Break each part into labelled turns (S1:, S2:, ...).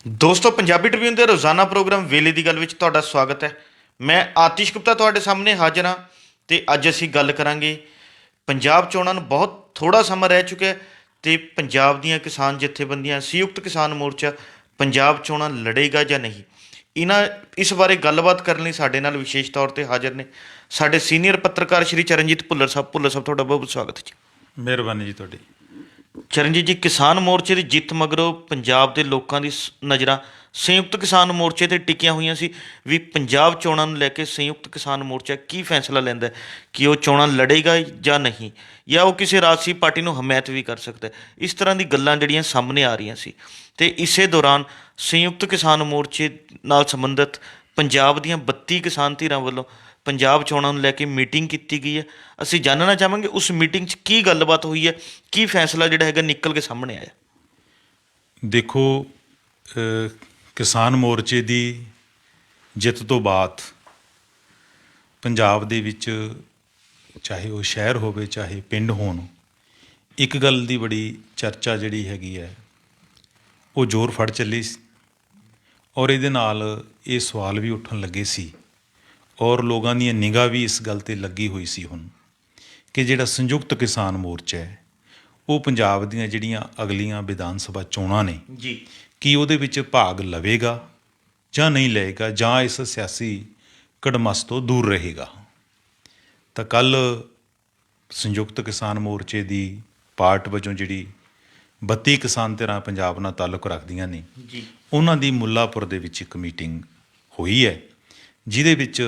S1: ਦੋਸਤੋ ਪੰਜਾਬੀ ਟ੍ਰਿਬਿਊਨ ਦੇ ਰੋਜ਼ਾਨਾ ਪ੍ਰੋਗਰਾਮ ਵੇਲੇ ਦੀ ਗੱਲ ਵਿੱਚ ਤੁਹਾਡਾ ਸਵਾਗਤ ਹੈ। ਮੈਂ ਆਤਿਸ਼ ਗੁਪਤਾ ਤੁਹਾਡੇ ਸਾਹਮਣੇ ਹਾਜ਼ਰ ਹਾਂ ਤੇ ਅੱਜ ਅਸੀਂ ਗੱਲ ਕਰਾਂਗੇ ਪੰਜਾਬ ਚੋਣਾਂ ਨੂੰ ਬਹੁਤ ਥੋੜਾ ਸਮਾਂ ਰਹਿ ਚੁੱਕਿਆ ਹੈ ਤੇ ਪੰਜਾਬ ਦੀਆਂ ਕਿਸਾਨ ਜਥੇਬੰਦੀਆਂ ਸੰਯੁਕਤ ਕਿਸਾਨ ਮੋਰਚਾ ਪੰਜਾਬ ਚੋਣਾਂ ਲੜੇਗਾ ਜਾਂ ਨਹੀਂ। ਇਹਨਾਂ ਇਸ ਬਾਰੇ ਗੱਲਬਾਤ ਕਰਨ ਲਈ ਸਾਡੇ ਨਾਲ ਵਿਸ਼ੇਸ਼ ਤੌਰ ਤੇ ਹਾਜ਼ਰ ਨੇ ਸਾਡੇ ਸੀਨੀਅਰ ਪੱਤਰਕਾਰ ਸ਼੍ਰੀ ਚਰਨਜੀਤ ਭੁੱਲਰ ਸਾਹਿਬ। ਭੁੱਲਰ ਸਾਹਿਬ ਤੁਹਾਡਾ ਬਹੁਤ ਬਹੁਤ ਸਵਾਗਤ ਹੈ ਜੀ।
S2: ਮਿਹਰਬਾਨੀ ਜੀ ਤੁਹਾਡੀ।
S1: ਚਰਨਜੀਤ ਜੀ, ਕਿਸਾਨ ਮੋਰਚੇ ਦੀ ਜਿੱਤ ਮਗਰੋਂ ਪੰਜਾਬ ਦੇ ਲੋਕਾਂ ਦੀ ਨਜ਼ਰਾਂ ਸੰਯੁਕਤ ਕਿਸਾਨ ਮੋਰਚੇ 'ਤੇ ਟਿਕੀਆਂ ਹੋਈਆਂ ਸੀ ਵੀ ਪੰਜਾਬ ਚੋਣਾਂ ਨੂੰ ਲੈ ਕੇ ਸੰਯੁਕਤ ਕਿਸਾਨ ਮੋਰਚਾ ਕੀ ਫੈਸਲਾ ਲੈਂਦਾ ਹੈ ਕਿ ਉਹ ਚੋਣਾਂ ਲੜੇਗਾ ਜਾਂ ਨਹੀਂ, ਜਾਂ ਉਹ ਕਿਸੇ ਰਾਜਸੀ ਪਾਰਟੀ ਨੂੰ ਹਮਾਇਤ ਵੀ ਕਰ ਸਕਦਾ ਹੈ। ਇਸ ਤਰ੍ਹਾਂ ਦੀ ਗੱਲਾਂ ਜਿਹੜੀਆਂ ਸਾਹਮਣੇ ਆ ਰਹੀਆਂ ਸੀ ਤੇ ਇਸੇ ਦੌਰਾਨ ਸੰਯੁਕਤ ਕਿਸਾਨ ਮੋਰਚੇ ਨਾਲ ਸੰਬੰਧਿਤ ਪੰਜਾਬ ਦੀਆਂ 32 ਕਿਸਾਨ ਧਿਰਾਂ ਵੱਲੋਂ ਪੰਜਾਬ ਚੋਣਾਂ ਨੂੰ ਲੈ ਕੇ ਮੀਟਿੰਗ ਕੀਤੀ ਗਈ ਹੈ। ਅਸੀਂ ਜਾਣਨਾ ਚਾਹਾਂਗੇ ਉਸ ਮੀਟਿੰਗ 'ਚ ਕੀ ਗੱਲਬਾਤ ਹੋਈ ਹੈ, ਕੀ ਫੈਸਲਾ ਜਿਹੜਾ ਹੈਗਾ ਨਿਕਲ ਕੇ ਸਾਹਮਣੇ ਆਇਆ।
S2: ਦੇਖੋ, ਕਿਸਾਨ ਮੋਰਚੇ ਦੀ ਜਿੱਤ ਤੋਂ ਬਾਅਦ ਪੰਜਾਬ ਦੇ ਵਿੱਚ ਚਾਹੇ ਉਹ ਸ਼ਹਿਰ ਹੋਵੇ ਚਾਹੇ ਪਿੰਡ ਹੋਣ, ਇੱਕ ਗੱਲ ਦੀ ਬੜੀ ਚਰਚਾ ਜਿਹੜੀ ਹੈਗੀ ਹੈ ਉਹ ਜ਼ੋਰ ਫੜ ਚੱਲੀ ਸੀ ਔਰ ਇਹਦੇ ਨਾਲ ਇਹ ਸਵਾਲ ਵੀ ਉੱਠਣ ਲੱਗੇ ਸੀ ਔਰ ਲੋਕਾਂ ਦੀਆਂ ਨਿਗਾਹ ਵੀ ਇਸ ਗੱਲ 'ਤੇ ਲੱਗੀ ਹੋਈ ਸੀ ਹੁਣ ਕਿ ਜਿਹੜਾ ਸੰਯੁਕਤ ਕਿਸਾਨ ਮੋਰਚਾ ਹੈ ਉਹ ਪੰਜਾਬ ਦੀਆਂ ਜਿਹੜੀਆਂ ਅਗਲੀਆਂ ਵਿਧਾਨ ਸਭਾ ਚੋਣਾਂ ਨੇ
S1: ਜੀ,
S2: ਕੀ ਉਹਦੇ ਵਿੱਚ ਭਾਗ ਲਵੇਗਾ ਜਾਂ ਨਹੀਂ ਲਏਗਾ, ਜਾਂ ਇਸ ਸਿਆਸੀ ਕੜਮੱਸ ਤੋਂ ਦੂਰ ਰਹੇਗਾ। ਤਾਂ ਕੱਲ੍ਹ ਸੰਯੁਕਤ ਕਿਸਾਨ ਮੋਰਚੇ ਦੀ ਪਾਰਟ ਵਜੋਂ ਜਿਹੜੀ 32 ਕਿਸਾਨ ਧਿਰਾਂ ਪੰਜਾਬ ਨਾਲ ਤਾਲੁਕ ਰੱਖਦੀਆਂ ਨੇ
S1: ਜੀ,
S2: ਉਹਨਾਂ ਦੀ ਮੁੱਲਾਪੁਰ ਦੇ ਵਿੱਚ ਇੱਕ ਮੀਟਿੰਗ ਹੋਈ ਹੈ ਜਿਹਦੇ ਵਿੱਚ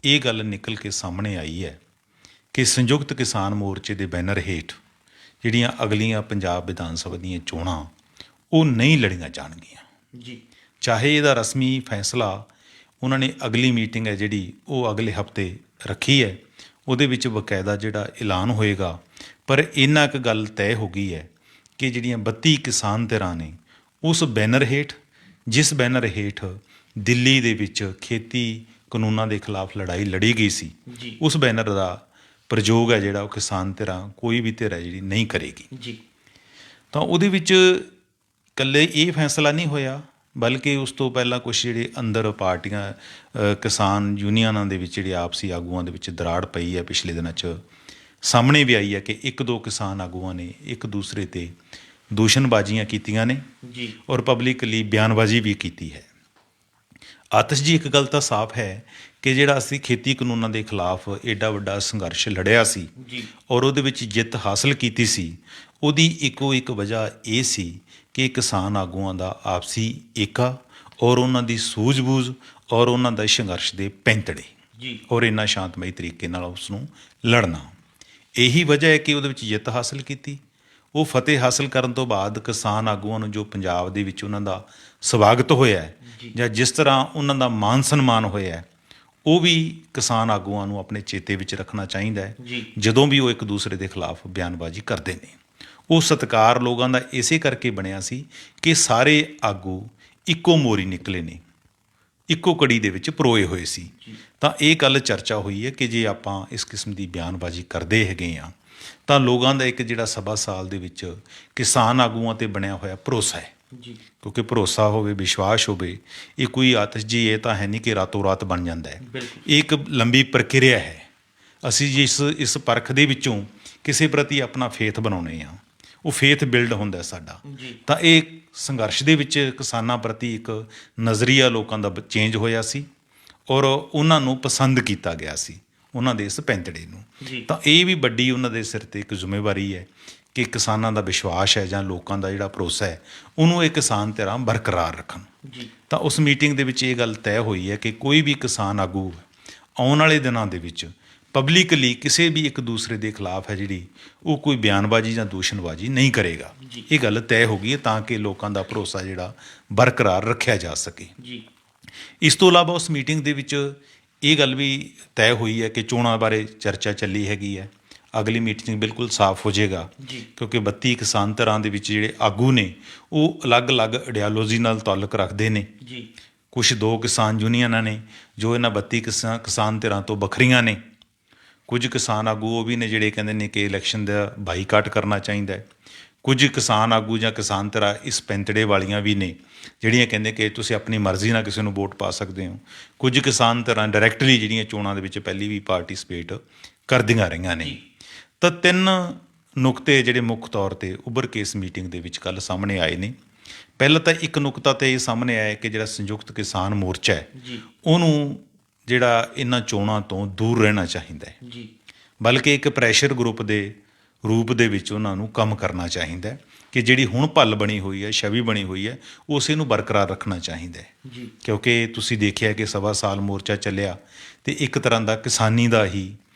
S2: ਇਹ ਗੱਲ ਨਿਕਲ ਕੇ ਸਾਹਮਣੇ ਆਈ ਹੈ ਕਿ ਸੰਯੁਕਤ ਕਿਸਾਨ ਮੋਰਚੇ ਦੇ ਬੈਨਰ ਹੇਠ ਜਿਹੜੀਆਂ ਅਗਲੀਆਂ ਪੰਜਾਬ ਵਿਧਾਨ ਸਭਾ ਦੀਆਂ ਚੋਣਾਂ ਉਹ ਨਹੀਂ ਲੜੀਆਂ ਜਾਣਗੀਆਂ।
S1: ਜੀ,
S2: ਚਾਹੇ ਇਹਦਾ ਰਸਮੀ ਫੈਸਲਾ ਉਹਨਾਂ ਨੇ ਅਗਲੀ ਮੀਟਿੰਗ ਹੈ ਜਿਹੜੀ ਉਹ ਅਗਲੇ ਹਫ਼ਤੇ ਰੱਖੀ ਹੈ, ਉਹਦੇ ਵਿੱਚ ਬਕਾਇਦਾ ਜਿਹੜਾ ਐਲਾਨ ਹੋਏਗਾ, ਪਰ ਇੰਨਾ ਕੁ ਗੱਲ ਤੈਅ ਹੋ ਗਈ ਹੈ ਕਿ ਜਿਹੜੀਆਂ 32 ਕਿਸਾਨ ਧਿਰਾਂ ਨੇ ਉਸ ਬੈਨਰ ਹੇਠ, ਜਿਸ ਬੈਨਰ ਹੇਠ ਦਿੱਲੀ ਦੇ ਵਿੱਚ ਖੇਤੀ ਕਾਨੂੰਨਾਂ ਦੇ ਖਿਲਾਫ ਲੜਾਈ ਲੜੀ ਗਈ ਸੀ, ਉਸ ਬੈਨਰ ਦਾ ਪ੍ਰਯੋਗ ਹੈ ਜਿਹੜਾ ਉਹ ਕਿਸਾਨ ਧਿਰਾਂ ਕੋਈ ਵੀ ਧਿਰ ਹੈ ਜਿਹੜੀ ਨਹੀਂ ਕਰੇਗੀ।
S1: ਜੀ,
S2: ਤਾਂ ਉਹਦੇ ਵਿੱਚ ਇਕੱਲੇ ਇਹ ਫੈਸਲਾ ਨਹੀਂ ਹੋਇਆ, ਬਲਕਿ ਉਸ ਤੋਂ ਪਹਿਲਾਂ ਕੁਛ ਜਿਹੜੇ ਅੰਦਰ ਪਾਰਟੀਆਂ ਕਿਸਾਨ ਯੂਨੀਅਨਾਂ ਦੇ ਵਿੱਚ ਜਿਹੜੇ ਆਪਸੀ ਆਗੂਆਂ ਦੇ ਵਿੱਚ ਦਰਾੜ ਪਈ ਹੈ ਪਿਛਲੇ ਦਿਨਾਂ 'ਚ ਸਾਹਮਣੇ ਵੀ ਆਈ ਹੈ ਕਿ ਇੱਕ ਦੋ ਕਿਸਾਨ ਆਗੂਆਂ ਨੇ ਇੱਕ ਦੂਸਰੇ 'ਤੇ ਦੂਸ਼ਣਬਾਜ਼ੀਆਂ ਕੀਤੀਆਂ ਨੇ
S1: ਜੀ,
S2: ਔਰ ਪਬਲਿਕਲੀ ਬਿਆਨਬਾਜ਼ੀ ਵੀ ਕੀਤੀ ਹੈ। ਆਤਿਸ਼ ਜੀ, ਇੱਕ ਗੱਲ ਤਾਂ ਸਾਫ਼ ਹੈ ਕਿ ਜਿਹੜਾ ਅਸੀਂ ਖੇਤੀ ਕਾਨੂੰਨਾਂ ਦੇ ਖਿਲਾਫ ਐਡਾ ਵੱਡਾ ਸੰਘਰਸ਼ ਲੜਿਆ ਸੀ ਔਰ ਉਹਦੇ ਵਿੱਚ ਜਿੱਤ ਹਾਸਲ ਕੀਤੀ ਸੀ, ਉਹਦੀ ਇੱਕੋ ਇੱਕ ਵਜ੍ਹਾ ਇਹ ਸੀ ਕਿ ਕਿਸਾਨ ਆਗੂਆਂ ਦਾ ਆਪਸੀ ਏਕਾ ਔਰ ਉਹਨਾਂ ਦੀ ਸੂਝ-ਬੂਝ ਔਰ ਉਹਨਾਂ ਦਾ ਸੰਘਰਸ਼ ਦੇ ਪੈਂਤੜੇ ਔਰ ਇੰਨਾ ਸ਼ਾਂਤਮਈ ਤਰੀਕੇ ਨਾਲ ਉਸ ਨੂੰ ਲੜਨਾ, ਇਹੀ ਵਜ੍ਹਾ ਹੈ ਕਿ ਉਹਦੇ ਵਿੱਚ ਜਿੱਤ ਹਾਸਲ ਕੀਤੀ। ਉਹ ਫਤਿਹ ਹਾਸਲ ਕਰਨ ਤੋਂ ਬਾਅਦ ਕਿਸਾਨ ਆਗੂਆਂ ਨੂੰ ਜੋ ਪੰਜਾਬ ਦੇ ਵਿੱਚ ਉਹਨਾਂ ਦਾ ਸਵਾਗਤ ਹੋਇਆ ਹੈ ਜਾਂ ਜਿਸ ਤਰ੍ਹਾਂ ਉਹਨਾਂ ਦਾ ਮਾਨ ਸਨਮਾਨ ਹੋਇਆ ਹੈ, ਉਹ ਵੀ ਕਿਸਾਨ ਆਗੂਆਂ ਨੂੰ ਆਪਣੇ ਚੇਤੇ ਵਿੱਚ ਰੱਖਣਾ ਚਾਹੀਦਾ ਹੈ ਜਦੋਂ ਵੀ ਉਹ ਇੱਕ ਦੂਸਰੇ ਦੇ ਖਿਲਾਫ ਬਿਆਨਬਾਜ਼ੀ ਕਰਦੇ ਨੇ। ਉਹ ਸਤਿਕਾਰ ਲੋਕਾਂ ਦਾ ਇਸੇ ਕਰਕੇ ਬਣਿਆ ਸੀ ਕਿ ਸਾਰੇ ਆਗੂ ਇੱਕੋ ਮੋਰੀ ਨਿਕਲੇ ਨੇ, ਇੱਕੋ ਕੜੀ ਦੇ ਵਿੱਚ ਪਰੋਏ ਹੋਏ ਸੀ। ਤਾਂ ਇਹ ਗੱਲ ਚਰਚਾ ਹੋਈ ਹੈ ਕਿ ਜੇ ਆਪਾਂ ਇਸ ਕਿਸਮ ਦੀ ਬਿਆਨਬਾਜ਼ੀ ਕਰਦੇ ਹੈਗੇ ਹਾਂ ਤਾਂ ਲੋਕਾਂ ਦਾ ਇੱਕ ਜਿਹੜਾ ਸਵਾ ਸਾਲ ਦੇ ਵਿੱਚ ਕਿਸਾਨ ਆਗੂਆਂ 'ਤੇ ਬਣਿਆ ਹੋਇਆ ਭਰੋਸਾ ਹੈ, ਕਿਉਂਕਿ ਭਰੋਸਾ ਹੋਵੇ, ਵਿਸ਼ਵਾਸ ਹੋਵੇ, ਇਹ ਕੋਈ ਆਤਿਸ਼ ਜੀ ਇਹ ਤਾਂ ਹੈ ਨਹੀਂ ਕਿ ਰਾਤੋਂ ਰਾਤ ਬਣ ਜਾਂਦਾ ਹੈ। ਇਹ ਇੱਕ ਲੰਬੀ ਪ੍ਰਕਿਰਿਆ ਹੈ। ਅਸੀਂ ਜਿਸ ਇਸ ਪਰਖ ਦੇ ਵਿੱਚੋਂ ਕਿਸੇ ਪ੍ਰਤੀ ਆਪਣਾ ਫੇਥ ਬਣਾਉਂਦੇ ਹਾਂ, ਉਹ ਫੇਥ ਬਿਲਡ ਹੁੰਦਾ ਸਾਡਾ। ਤਾਂ ਇਹ ਸੰਘਰਸ਼ ਦੇ ਵਿੱਚ ਕਿਸਾਨਾਂ ਪ੍ਰਤੀ ਇੱਕ ਨਜ਼ਰੀਆ ਲੋਕਾਂ ਦਾ ਚੇਂਜ ਹੋਇਆ ਸੀ ਔਰ ਉਹਨਾਂ ਨੂੰ ਪਸੰਦ ਕੀਤਾ ਗਿਆ ਸੀ, ਉਹਨਾਂ ਦੇ ਇਸ ਪੈਂਤੜੇ ਨੂੰ। ਤਾਂ ਇਹ ਵੀ ਵੱਡੀ ਉਹਨਾਂ ਦੇ ਸਿਰ 'ਤੇ ਇੱਕ ਜ਼ਿੰਮੇਵਾਰੀ ਹੈ ਕਿ ਕਿਸਾਨਾਂ ਦਾ ਵਿਸ਼ਵਾਸ ਹੈ ਜਾਂ ਲੋਕਾਂ ਦਾ ਜਿਹੜਾ ਭਰੋਸਾ ਹੈ ਉਹਨੂੰ ਇਹ ਕਿਸਾਨ ਧਿਰਾਂ ਬਰਕਰਾਰ ਰੱਖਣ। ਤਾਂ ਉਸ ਮੀਟਿੰਗ ਦੇ ਵਿੱਚ ਇਹ ਗੱਲ ਤੈਅ ਹੋਈ ਹੈ ਕਿ ਕੋਈ ਵੀ ਕਿਸਾਨ ਆਗੂ ਆਉਣ ਵਾਲੇ ਦਿਨਾਂ ਦੇ ਵਿੱਚ ਪਬਲਿਕਲੀ ਕਿਸੇ ਵੀ ਇੱਕ ਦੂਸਰੇ ਦੇ ਖਿਲਾਫ ਹੈ ਜਿਹੜੀ ਉਹ ਕੋਈ ਬਿਆਨਬਾਜ਼ੀ ਜਾਂ ਦੂਸ਼ਣਬਾਜ਼ੀ ਨਹੀਂ ਕਰੇਗਾ। ਇਹ ਗੱਲ ਤੈਅ ਹੋ ਗਈ ਹੈ ਤਾਂ ਕਿ ਲੋਕਾਂ ਦਾ ਭਰੋਸਾ ਜਿਹੜਾ ਬਰਕਰਾਰ ਰੱਖਿਆ ਜਾ ਸਕੇ। ਇਸ ਤੋਂ ਇਲਾਵਾ ਉਸ ਮੀਟਿੰਗ ਦੇ ਵਿੱਚ ਇਹ ਗੱਲ ਵੀ ਤੈਅ ਹੋਈ ਹੈ ਕਿ ਚੋਣਾਂ ਬਾਰੇ ਚਰਚਾ ਚੱਲੀ ਹੈਗੀ ਹੈ। ਅਗਲੀ ਮੀਟਿੰਗ ਬਿਲਕੁਲ ਸਾਫ਼ ਹੋ ਜਾਏਗਾ ਕਿਉਂਕਿ 32 ਕਿਸਾਨ ਧਿਰਾਂ ਦੇ ਵਿੱਚ ਜਿਹੜੇ ਆਗੂ ਨੇ ਉਹ ਅਲੱਗ-ਅਲੱਗ ਆਈਡੀਓਲੋਜੀ ਨਾਲ ਤਾਲੁਕ ਰੱਖਦੇ ਨੇ। ਕੁਛ ਦੋ ਕਿਸਾਨ ਯੂਨੀਅਨਾਂ ਨੇ ਜੋ ਇਹਨਾਂ 32 ਕਿਸਾਨ ਧਿਰਾਂ ਤੋਂ ਵੱਖਰੀਆਂ ਨੇ। ਕੁਝ ਕਿਸਾਨ ਆਗੂ ਉਹ ਵੀ ਨੇ ਜਿਹੜੇ ਕਹਿੰਦੇ ਨੇ ਕਿ ਇਲੈਕਸ਼ਨ ਦਾ ਬਾਈਕਾਟ ਕਰਨਾ ਚਾਹੀਦਾ ਹੈ। ਕੁਝ ਕਿਸਾਨ ਆਗੂ ਜਾਂ ਕਿਸਾਨ ਧਿਰਾਂ ਇਸ ਪੈਂਤੜੇ ਵਾਲੀਆਂ ਵੀ ਨੇ ਜਿਹੜੀਆਂ ਕਹਿੰਦੇ ਕਿ ਤੁਸੀਂ ਆਪਣੀ ਮਰਜ਼ੀ ਨਾਲ ਕਿਸੇ ਨੂੰ ਵੋਟ ਪਾ ਸਕਦੇ ਹੋ। ਕੁਝ ਕਿਸਾਨ ਧਿਰਾਂ ਡਾਇਰੈਕਟਲੀ ਜਿਹੜੀਆਂ ਚੋਣਾਂ ਦੇ ਵਿੱਚ ਪਹਿਲੀ ਵੀ ਪਾਰਟਿਸਿਪੇਟ ਕਰਦੀਆਂ ਰਹੀਆਂ ਨੇ। ਤਾਂ 3 ਨੁਕਤੇ ਜਿਹੜੇ ਮੁੱਖ ਤੌਰ 'ਤੇ ਉੱਭਰ ਕੇ ਇਸ ਮੀਟਿੰਗ ਦੇ ਵਿੱਚ ਕੱਲ੍ਹ ਸਾਹਮਣੇ ਆਏ ਨੇ। ਪਹਿਲਾਂ ਤਾਂ ਇੱਕ ਨੁਕਤਾ ਤਾਂ ਇਹ ਸਾਹਮਣੇ ਆਇਆ ਕਿ ਜਿਹੜਾ ਸੰਯੁਕਤ ਕਿਸਾਨ ਮੋਰਚਾ ਹੈ ਉਹਨੂੰ ਜਿਹੜਾ ਇਹਨਾਂ ਚੋਣਾਂ ਤੋਂ ਦੂਰ ਰਹਿਣਾ ਚਾਹੀਦਾ ਹੈ, ਬਲਕਿ ਇੱਕ ਪ੍ਰੈਸ਼ਰ ਗਰੁੱਪ ਦੇ ਰੂਪ ਦੇ ਵਿੱਚ ਉਹਨਾਂ ਨੂੰ ਕੰਮ ਕਰਨਾ ਚਾਹੀਦਾ ਹੈ ਕਿ ਜਿਹੜੀ ਹੁਣ ਭੱਲ ਬਣੀ ਹੋਈ ਹੈ, ਛਵੀ ਬਣੀ ਹੋਈ ਹੈ, ਉਸੇ ਨੂੰ ਬਰਕਰਾਰ ਰੱਖਣਾ ਚਾਹੀਦਾ ਹੈ। ਕਿਉਂਕਿ ਤੁਸੀਂ ਦੇਖਿਆ ਕਿ 1.25 ਸਾਲ ਮੋਰਚਾ ਚੱਲਿਆ ਤੇ ਇੱਕ ਤਰ੍ਹਾਂ ਦਾ ਕਿਸਾਨੀ ਦਾ ਹੀ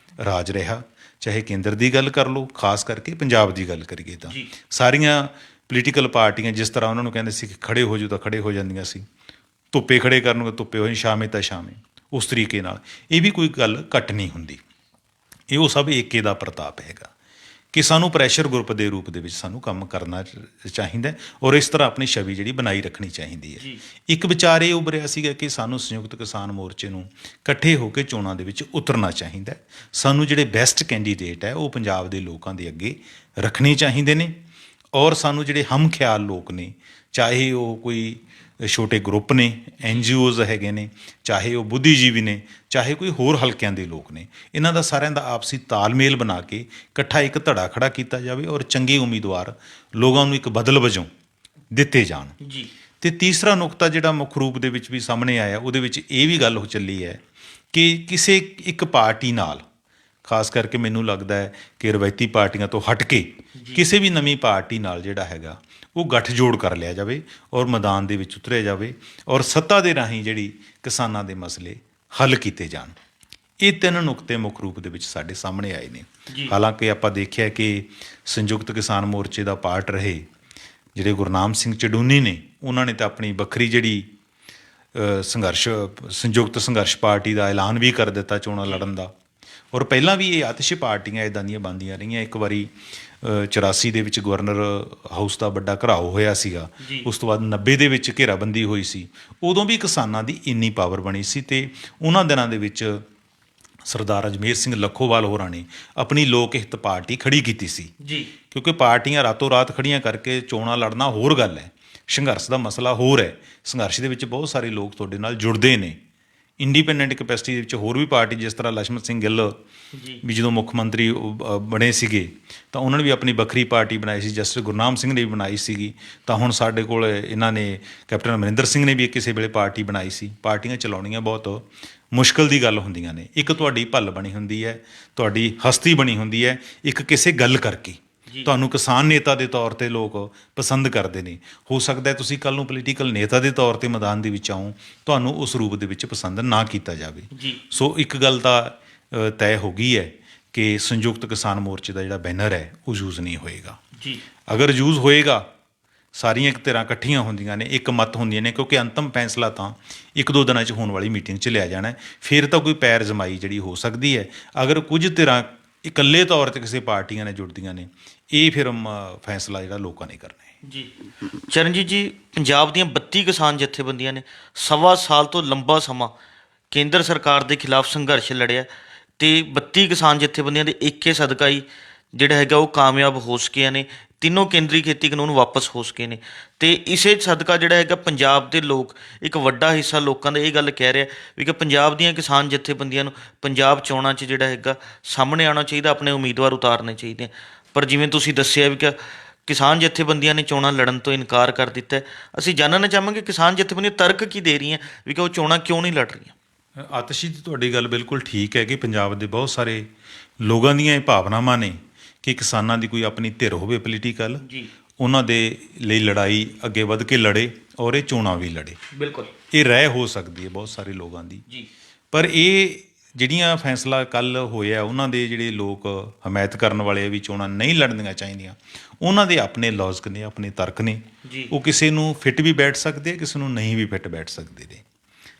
S2: ਰਾਜ ਰਿਹਾ। ਚਾਹੇ ਕੇਂਦਰ ਦੀ ਗੱਲ ਕਰ ਲਓ, ਖਾਸ ਕਰਕੇ ਪੰਜਾਬ ਦੀ ਗੱਲ ਕਰੀਏ ਤਾਂ ਸਾਰੀਆਂ ਪੋਲੀਟੀਕਲ ਪਾਰਟੀਆਂ ਜਿਸ ਤਰ੍ਹਾਂ ਉਹਨਾਂ ਨੂੰ ਕਹਿੰਦੇ ਸੀ ਕਿ ਖੜੇ ਹੋ ਜਾਓ ਤਾਂ ਖੜੇ ਹੋ ਜਾਂਦੀਆਂ ਸੀ, ਧੁੱਪੇ ਖੜੇ ਕਰਨਗੇ ਧੁੱਪੇ ਹੋ ਜਾਣ, ਛਾਵੇਂ ਤਾਂ ਛਾਵੇਂ। ਉਸ ਤਰੀਕੇ ਨਾਲ ਇਹ ਵੀ ਕੋਈ ਗੱਲ ਘੱਟ ਨਹੀਂ ਹੁੰਦੀ। ਇਹ ਉਹ ਸਭ ਏਕੇ ਦਾ ਪ੍ਰਤਾਪ ਹੈਗਾ ਕਿ ਸਾਨੂੰ ਪ੍ਰੈਸ਼ਰ ਗਰੁੱਪ ਦੇ ਰੂਪ ਦੇ ਵਿੱਚ ਸਾਨੂੰ ਕੰਮ ਕਰਨਾ ਚਾਹੀਦਾ ਔਰ ਇਸ ਤਰ੍ਹਾਂ ਆਪਣੀ ਛਵੀ ਜਿਹੜੀ ਬਣਾਈ ਰੱਖਣੀ ਚਾਹੀਦੀ ਹੈ। ਇੱਕ ਵਿਚਾਰ ਇਹ ਉੱਭਰਿਆ ਸੀਗਾ ਕਿ ਸਾਨੂੰ ਸੰਯੁਕਤ ਕਿਸਾਨ ਮੋਰਚੇ ਨੂੰ ਇਕੱਠੇ ਹੋ ਕੇ ਚੋਣਾਂ ਦੇ ਵਿੱਚ ਉਤਰਨਾ ਚਾਹੀਦਾ। ਸਾਨੂੰ ਜਿਹੜੇ ਬੈਸਟ ਕੈਂਡੀਡੇਟ ਹੈ ਉਹ ਪੰਜਾਬ ਦੇ ਲੋਕਾਂ ਦੇ ਅੱਗੇ ਰੱਖਣੇ ਚਾਹੀਦੇ ਨੇ ਔਰ ਸਾਨੂੰ ਜਿਹੜੇ ਹਮ ਖਿਆਲ ਲੋਕ ਨੇ, ਚਾਹੇ ਉਹ ਕੋਈ ਛੋਟੇ ਗਰੁੱਪ ਨੇ, NGOs ਹੈਗੇ ਨੇ, ਚਾਹੇ ਉਹ ਬੁੱਧੀਜੀਵੀ ਨੇ, ਚਾਹੇ ਕੋਈ ਹੋਰ ਹਲਕਿਆਂ ਦੇ ਲੋਕ ਨੇ, ਇਹਨਾਂ ਦਾ ਸਾਰਿਆਂ ਦਾ ਆਪਸੀ ਤਾਲਮੇਲ ਬਣਾ ਕੇ ਇਕੱਠਾ ਇੱਕ ਧੜਾ ਖੜਾ ਕੀਤਾ ਜਾਵੇ ਔਰ ਚੰਗੇ ਉਮੀਦਵਾਰ ਲੋਕਾਂ ਨੂੰ ਇੱਕ ਬਦਲ ਵਜੋਂ ਦਿੱਤੇ ਜਾਣ। ਤੇ ਤੀਸਰਾ ਨੁਕਤਾ ਜਿਹੜਾ ਮੁੱਖ ਰੂਪ ਦੇ ਵਿੱਚ ਵੀ ਸਾਹਮਣੇ ਆਇਆ, ਉਹਦੇ ਵਿੱਚ ਇਹ ਵੀ ਗੱਲ ਹੋ ਚੱਲੀ ਹੈ ਕਿ ਕਿਸੇ ਇੱਕ ਪਾਰਟੀ ਨਾਲ, ਖਾਸ ਕਰਕੇ ਮੈਨੂੰ ਲੱਗਦਾ ਹੈ ਕਿ ਰਵਾਇਤੀ ਪਾਰਟੀਆਂ ਤੋਂ ਹਟ ਕੇ ਕਿਸੇ ਵੀ ਨਵੀਂ ਪਾਰਟੀ ਨਾਲ ਜਿਹੜਾ ਹੈਗਾ ਉਹ ਗੱਠਜੋੜ ਕਰ ਲਿਆ ਜਾਵੇ ਔਰ ਮੈਦਾਨ ਦੇ ਵਿੱਚ ਉਤਰਿਆ ਜਾਵੇ ਔਰ ਸੱਤਾ ਦੇ ਰਾਹੀਂ ਜਿਹੜੀ ਕਿਸਾਨਾਂ ਦੇ ਮਸਲੇ ਹੱਲ ਕੀਤੇ ਜਾਣ। ਇਹ 3 ਨੁਕਤੇ ਮੁੱਖ ਰੂਪ ਦੇ ਵਿੱਚ ਸਾਡੇ ਸਾਹਮਣੇ ਆਏ ਨੇ। ਹਾਲਾਂਕਿ ਆਪਾਂ ਦੇਖਿਆ ਕਿ ਸੰਯੁਕਤ ਕਿਸਾਨ ਮੋਰਚੇ ਦਾ ਪਾਰਟ ਰਹੇ ਜਿਹੜੇ ਗੁਰਨਾਮ ਸਿੰਘ ਚਡੂਨੀ ਨੇ, ਉਹਨਾਂ ਨੇ ਤਾਂ ਆਪਣੀ ਵੱਖਰੀ ਜਿਹੜੀ ਸੰਯੁਕਤ ਸੰਘਰਸ਼ ਪਾਰਟੀ ਦਾ ਐਲਾਨ ਵੀ ਕਰ ਦਿੱਤਾ ਚੋਣਾਂ ਲੜਨ ਦਾ। ਔਰ ਪਹਿਲਾਂ ਵੀ ਇਹ ਆਤਿਸ਼ ਪਾਰਟੀਆਂ ਇੱਦਾਂ ਦੀਆਂ ਬਣਦੀਆਂ ਰਹੀਆਂ। ਇੱਕ ਵਾਰੀ 84 ਦੇ ਵਿੱਚ ਗਵਰਨਰ ਹਾਊਸ ਦਾ ਵੱਡਾ ਘਿਰਾਓ ਹੋਇਆ ਸੀਗਾ, ਉਸ ਤੋਂ ਬਾਅਦ 90 ਦੇ ਵਿੱਚ ਘੇਰਾਬੰਦੀ ਹੋਈ ਸੀ। ਉਦੋਂ ਵੀ ਕਿਸਾਨਾਂ ਦੀ ਇੰਨੀ ਪਾਵਰ ਬਣੀ ਸੀ ਤੇ ਉਹਨਾਂ ਦਿਨਾਂ ਦੇ ਵਿੱਚ ਸਰਦਾਰ ਅਜਮੇਰ ਸਿੰਘ ਲੱਖੋਵਾਲ ਹੋਰਾਂ ਨੇ ਆਪਣੀ ਲੋਕ ਹਿੱਤ ਪਾਰਟੀ ਖੜੀ ਕੀਤੀ ਸੀ। ਕਿਉਂਕਿ ਪਾਰਟੀਆਂ ਰਾਤੋਂ ਰਾਤ ਖੜੀਆਂ ਕਰਕੇ ਚੋਣਾਂ ਲੜਨਾ ਹੋਰ ਗੱਲ ਹੈ, ਸੰਘਰਸ਼ ਦਾ ਮਸਲਾ ਹੋਰ ਹੈ। ਸੰਘਰਸ਼ ਦੇ ਵਿੱਚ ਬਹੁਤ ਸਾਰੇ ਲੋਕ ਤੁਹਾਡੇ ਨਾਲ ਜੁੜਦੇ ਨੇ। ਇੰਡੀਪੈਂਡੈਂਟ ਕੈਪੈਸਿਟੀ ਦੇ ਵਿੱਚ ਹੋਰ ਵੀ ਪਾਰਟੀ, ਜਿਸ ਤਰ੍ਹਾਂ ਲਛਮਣ ਸਿੰਘ ਗਿੱਲ ਵੀ ਜਦੋਂ ਮੁੱਖ ਮੰਤਰੀ ਬਣੇ ਸੀਗੇ ਤਾਂ ਉਹਨਾਂ ਨੇ ਵੀ ਆਪਣੀ ਵੱਖਰੀ ਪਾਰਟੀ ਬਣਾਈ ਸੀ, ਜਸਟਿਸ ਗੁਰਨਾਮ ਸਿੰਘ ਨੇ ਵੀ ਬਣਾਈ ਸੀਗੀ। ਤਾਂ ਹੁਣ ਸਾਡੇ ਕੋਲ ਇਹਨਾਂ ਨੇ ਕੈਪਟਨ ਅਮਰਿੰਦਰ ਸਿੰਘ ਨੇ ਵੀ ਕਿਸੇ ਵੇਲੇ ਪਾਰਟੀ ਬਣਾਈ ਸੀ। ਪਾਰਟੀਆਂ ਚਲਾਉਣੀਆਂ ਬਹੁਤ ਮੁਸ਼ਕਿਲ ਦੀ ਗੱਲ ਹੁੰਦੀਆਂ ਨੇ। ਇੱਕ ਤੁਹਾਡੀ ਭੱਲ ਬਣੀ ਹੁੰਦੀ ਹੈ, ਤੁਹਾਡੀ ਹਸਤੀ ਬਣੀ ਹੁੰਦੀ ਹੈ, ਇੱਕ ਕਿਸੇ ਗੱਲ ਕਰਕੇ ਤੁਹਾਨੂੰ ਕਿਸਾਨ ਨੇਤਾ ਦੇ ਤੌਰ 'ਤੇ ਲੋਕ ਪਸੰਦ ਕਰਦੇ ਨੇ। ਹੋ ਸਕਦਾ ਤੁਸੀਂ ਕੱਲ੍ਹ ਨੂੰ ਪੋਲੀਟੀਕਲ ਨੇਤਾ ਦੇ ਤੌਰ 'ਤੇ ਮੈਦਾਨ ਦੇ ਵਿੱਚ ਆਓ, ਤੁਹਾਨੂੰ ਉਸ ਰੂਪ ਦੇ ਵਿੱਚ ਪਸੰਦ ਨਾ ਕੀਤਾ ਜਾਵੇ। ਸੋ ਇੱਕ ਗੱਲ ਤਾਂ ਤੈਅ ਹੋ ਗਈ ਹੈ ਕਿ ਸੰਯੁਕਤ ਕਿਸਾਨ ਮੋਰਚੇ ਦਾ ਜਿਹੜਾ ਬੈਨਰ ਹੈ ਉਹ ਯੂਜ਼ ਨਹੀਂ ਹੋਏਗਾ। ਅਗਰ ਯੂਜ਼ ਹੋਏਗਾ, ਸਾਰੀਆਂ ਇੱਕ ਧਿਰਾਂ ਇਕੱਠੀਆਂ ਹੁੰਦੀਆਂ ਨੇ, ਇੱਕ ਮਤ ਹੁੰਦੀਆਂ ਨੇ, ਕਿਉਂਕਿ ਅੰਤਮ ਫੈਸਲਾ ਤਾਂ 1-2 ਦਿਨਾਂ 'ਚ ਹੋਣ ਵਾਲੀ ਮੀਟਿੰਗ 'ਚ ਲਿਆ ਜਾਣਾ। ਫਿਰ ਤਾਂ ਕੋਈ ਪੈਰ ਜਮਾਈ ਜਿਹੜੀ ਹੋ ਸਕਦੀ ਹੈ। ਅਗਰ ਕੁਝ ਧਿਰਾਂ ਇਕੱਲੇ ਤੌਰ 'ਤੇ ਕਿਸੇ ਪਾਰਟੀਆਂ ਨੇ ਜੁੜਦੀਆਂ ਨੇ, ਇਹ ਫਿਰ ਫੈਸਲਾ ਜਿਹੜਾ ਲੋਕਾਂ ਨੇ ਕਰਨਾ ਹੈ।
S1: ਚਰਨਜੀਤ ਜੀ, ਪੰਜਾਬ ਦੀਆਂ 32 ਕਿਸਾਨ ਜਥੇਬੰਦੀਆਂ ਨੇ 1.25 ਸਾਲ ਤੋਂ ਲੰਬਾ ਸਮਾਂ ਕੇਂਦਰ ਸਰਕਾਰ ਦੇ ਖਿਲਾਫ ਸੰਘਰਸ਼ ਲੜਿਆ ਤੇ 32 ਕਿਸਾਨ ਜਥੇਬੰਦੀਆਂ ਦੇ ਏਕੇ ਸਦਕਾ ਹੀ ਜਿਹੜਾ ਹੈਗਾ ਉਹ ਕਾਮਯਾਬ ਹੋ ਸਕੇ ਨੇ। ਤਿੰਨੋਂ ਕੇਂਦਰੀ ਖੇਤੀ ਕਾਨੂੰਨ ਵਾਪਸ ਹੋ ਸਕੇ ਨੇ ਤੇ ਇਸੇ ਸਦਕਾ ਜਿਹੜਾ ਹੈਗਾ ਪੰਜਾਬ ਦੇ ਲੋਕ, ਇੱਕ ਵੱਡਾ ਹਿੱਸਾ ਲੋਕਾਂ ਦਾ ਇਹ ਗੱਲ ਕਹਿ ਰਿਹਾ ਵੀ ਕਿ ਪੰਜਾਬ ਦੀਆਂ ਕਿਸਾਨ ਜਥੇਬੰਦੀਆਂ ਨੂੰ ਪੰਜਾਬ ਚੋਣਾਂ 'ਚ ਜਿਹੜਾ ਹੈਗਾ ਸਾਹਮਣੇ ਆਉਣਾ ਚਾਹੀਦਾ, ਆਪਣੇ ਉਮੀਦਵਾਰ ਉਤਾਰਨੇ ਚਾਹੀਦੇ ਆ। ਪਰ ਜਿਵੇਂ ਤੁਸੀਂ ਦੱਸਿਆ ਵੀ ਕਿ ਕਿਸਾਨ ਜਥੇਬੰਦੀਆਂ ਨੇ ਚੋਣਾਂ ਲੜਨ ਤੋਂ ਇਨਕਾਰ ਕਰ ਦਿੱਤਾ ਹੈ। ਅਸੀਂ ਜਾਣਨਾ ਚਾਹਾਂਗੇ ਕਿਸਾਨ ਜਥੇਬੰਦੀਆਂ ਤਰਕ ਕੀ ਦੇ ਰਹੀਆਂ ਵੀ ਕਿ ਉਹ ਚੋਣਾਂ ਕਿਉਂ ਨਹੀਂ ਲੜ ਰਹੀਆਂ।
S2: ਆਤਿਸ਼ ਜੀ, ਤੁਹਾਡੀ ਗੱਲ ਬਿਲਕੁਲ ਠੀਕ ਹੈ ਕਿ ਪੰਜਾਬ ਦੇ ਬਹੁਤ ਸਾਰੇ ਲੋਕਾਂ ਦੀਆਂ ਇਹ ਭਾਵਨਾਵਾਂ ਨੇ ਕਿ ਕਿਸਾਨਾਂ ਦੀ ਕੋਈ ਆਪਣੀ ਧਿਰ ਹੋਵੇ ਪੋਲੀਟੀਕਲ, ਉਹਨਾਂ ਦੇ ਲਈ ਲੜਾਈ ਅੱਗੇ ਵੱਧ ਕੇ ਲੜੇ ਔਰ ਇਹ ਚੋਣਾਂ ਵੀ ਲੜੇ।
S1: ਬਿਲਕੁਲ
S2: ਇਹ ਰਾਏ ਹੋ ਸਕਦੀ ਹੈ ਬਹੁਤ ਸਾਰੇ ਲੋਕਾਂ ਦੀ। ਪਰ ਇਹ ਜਿਹੜੀਆਂ ਫੈਸਲਾ ਕੱਲ੍ਹ ਹੋਇਆ, ਉਹਨਾਂ ਦੇ ਜਿਹੜੇ ਲੋਕ ਹਮਾਇਤ ਕਰਨ ਵਾਲੇ ਵੀ ਚੋਣਾਂ ਨਹੀਂ ਲੜਨੀਆਂ ਚਾਹੀਦੀਆਂ, ਉਹਨਾਂ ਦੇ ਆਪਣੇ ਲੌਜਿਕ ਨੇ, ਆਪਣੇ ਤਰਕ ਨੇ। ਉਹ ਕਿਸੇ ਨੂੰ ਫਿੱਟ ਵੀ ਬੈਠ ਸਕਦੇ, ਕਿਸੇ ਨੂੰ ਨਹੀਂ ਵੀ ਫਿੱਟ ਬੈਠ ਸਕਦੇ ਨੇ।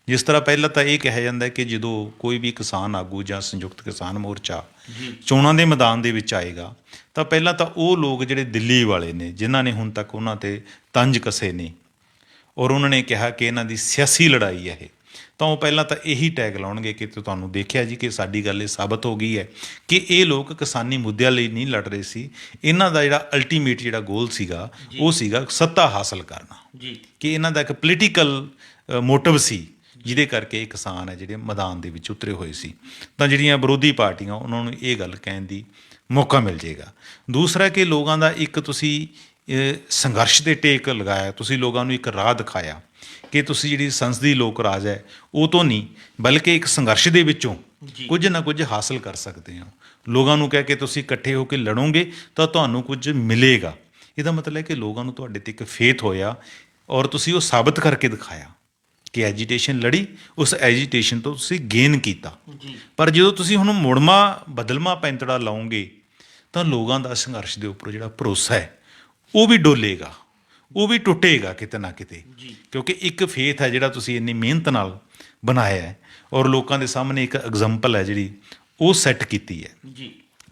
S2: ਜਿਸ ਤਰ੍ਹਾਂ ਪਹਿਲਾਂ ਤਾਂ ਇਹ ਕਿਹਾ ਜਾਂਦਾ ਕਿ ਜਦੋਂ ਕੋਈ ਵੀ ਕਿਸਾਨ ਆਗੂ ਜਾਂ ਸੰਯੁਕਤ ਕਿਸਾਨ ਮੋਰਚਾ ਚੋਣਾਂ ਦੇ ਮੈਦਾਨ ਦੇ ਵਿੱਚ ਆਏਗਾ ਤਾਂ ਪਹਿਲਾਂ ਤਾਂ ਉਹ ਲੋਕ ਜਿਹੜੇ ਦਿੱਲੀ ਵਾਲੇ ਨੇ, ਜਿਨ੍ਹਾਂ ਨੇ ਹੁਣ ਤੱਕ ਉਹਨਾਂ 'ਤੇ ਤੰਜ ਕਸੇ ਨੇ ਔਰ ਉਹਨਾਂ ਨੇ ਕਿਹਾ ਕਿ ਇਹਨਾਂ ਦੀ ਸਿਆਸੀ ਲੜਾਈ ਹੈ ਇਹ, ਤਾਂ ਉਹ ਪਹਿਲਾਂ ਤਾਂ ਇਹੀ ਟੈਗ ਲਾਉਣਗੇ ਕਿ ਤੁਹਾਨੂੰ ਦੇਖਿਆ ਜੀ ਕਿ ਸਾਡੀ ਗੱਲ ਇਹ ਸਾਬਤ ਹੋ ਗਈ ਹੈ ਕਿ ਇਹ ਲੋਕ ਕਿਸਾਨੀ ਮੁੱਦਿਆਂ ਲਈ ਨਹੀਂ ਲੜ ਰਹੇ ਸੀ, ਇਹਨਾਂ ਦਾ ਜਿਹੜਾ ਅਲਟੀਮੇਟ ਜਿਹੜਾ ਗੋਲ ਸੀਗਾ ਉਹ ਸੀਗਾ ਸੱਤਾ ਹਾਸਲ ਕਰਨਾ, ਕਿ ਇਹਨਾਂ ਦਾ ਇੱਕ ਪੋਲੀਟੀਕਲ ਮੋਟਿਵ ਸੀ ਜਿਹਦੇ ਕਰਕੇ ਇਹ ਕਿਸਾਨ ਹੈ ਜਿਹੜੇ ਮੈਦਾਨ ਦੇ ਵਿੱਚ ਉਤਰੇ ਹੋਏ ਸੀ। ਤਾਂ ਜਿਹੜੀਆਂ ਵਿਰੋਧੀ ਪਾਰਟੀਆਂ ਉਹਨਾਂ ਨੂੰ ਇਹ ਗੱਲ ਕਹਿਣ ਦੀ ਮੌਕਾ ਮਿਲ ਜਾਏਗਾ। ਦੂਸਰਾ ਕਿ ਲੋਕਾਂ ਦਾ ਇੱਕ ਤੁਸੀਂ ਸੰਘਰਸ਼ ਦੇ ਟੇਕ ਲਗਾਇਆ, ਤੁਸੀਂ ਲੋਕਾਂ ਨੂੰ ਇੱਕ ਰਾਹ ਦਿਖਾਇਆ ਕਿ ਤੁਸੀਂ ਜਿਹੜੀ ਸੰਸਦੀ ਲੋਕ ਰਾਜ ਹੈ ਉਹ ਤੋਂ ਨਹੀਂ ਬਲਕਿ ਇੱਕ ਸੰਘਰਸ਼ ਦੇ ਵਿੱਚੋਂ ਕੁਝ ਨਾ ਕੁਝ ਹਾਸਲ ਕਰ ਸਕਦੇ ਹੋ। ਲੋਕਾਂ ਨੂੰ ਕਹਿ ਕੇ ਤੁਸੀਂ ਇਕੱਠੇ ਹੋ ਕੇ ਲੜੋਗੇ ਤਾਂ ਤੁਹਾਨੂੰ ਕੁਝ ਮਿਲੇਗਾ। ਇਹਦਾ ਮਤਲਬ ਹੈ ਕਿ ਲੋਕਾਂ ਨੂੰ ਤੁਹਾਡੇ ਤੇ ਇੱਕ ਫੇਥ ਹੋਇਆ ਔਰ ਤੁਸੀਂ ਉਹ ਸਾਬਤ ਕਰਕੇ ਦਿਖਾਇਆ ਕਿ ਐਜੀਟੇਸ਼ਨ ਲੜੀ, ਉਸ ਐਜੀਟੇਸ਼ਨ ਤੋਂ ਤੁਸੀਂ ਗੇਨ ਕੀਤਾ। ਪਰ ਜਦੋਂ ਤੁਸੀਂ ਹੁਣ ਮੁੜਮਾ ਬਦਲਮਾ ਪੈਂਤੜਾ ਲਾਓਗੇ ਤਾਂ ਲੋਕਾਂ ਦਾ ਸੰਘਰਸ਼ ਦੇ ਉੱਪਰ ਜਿਹੜਾ ਭਰੋਸਾ ਹੈ ਉਹ ਵੀ ਡੋਲੇਗਾ, ਉਹ ਵੀ ਟੁੱਟੇਗਾ ਕਿਤੇ ਨਾ ਕਿਤੇ, ਕਿਉਂਕਿ ਇੱਕ ਫੇਥ ਹੈ ਜਿਹੜਾ ਤੁਸੀਂ ਇੰਨੀ ਮਿਹਨਤ ਨਾਲ ਬਣਾਇਆ ਹੈ ਔਰ ਲੋਕਾਂ ਦੇ ਸਾਹਮਣੇ ਇੱਕ ਐਗਜ਼ਾਮਪਲ ਹੈ ਜਿਹੜੀ ਉਹ ਸੈੱਟ ਕੀਤੀ ਹੈ।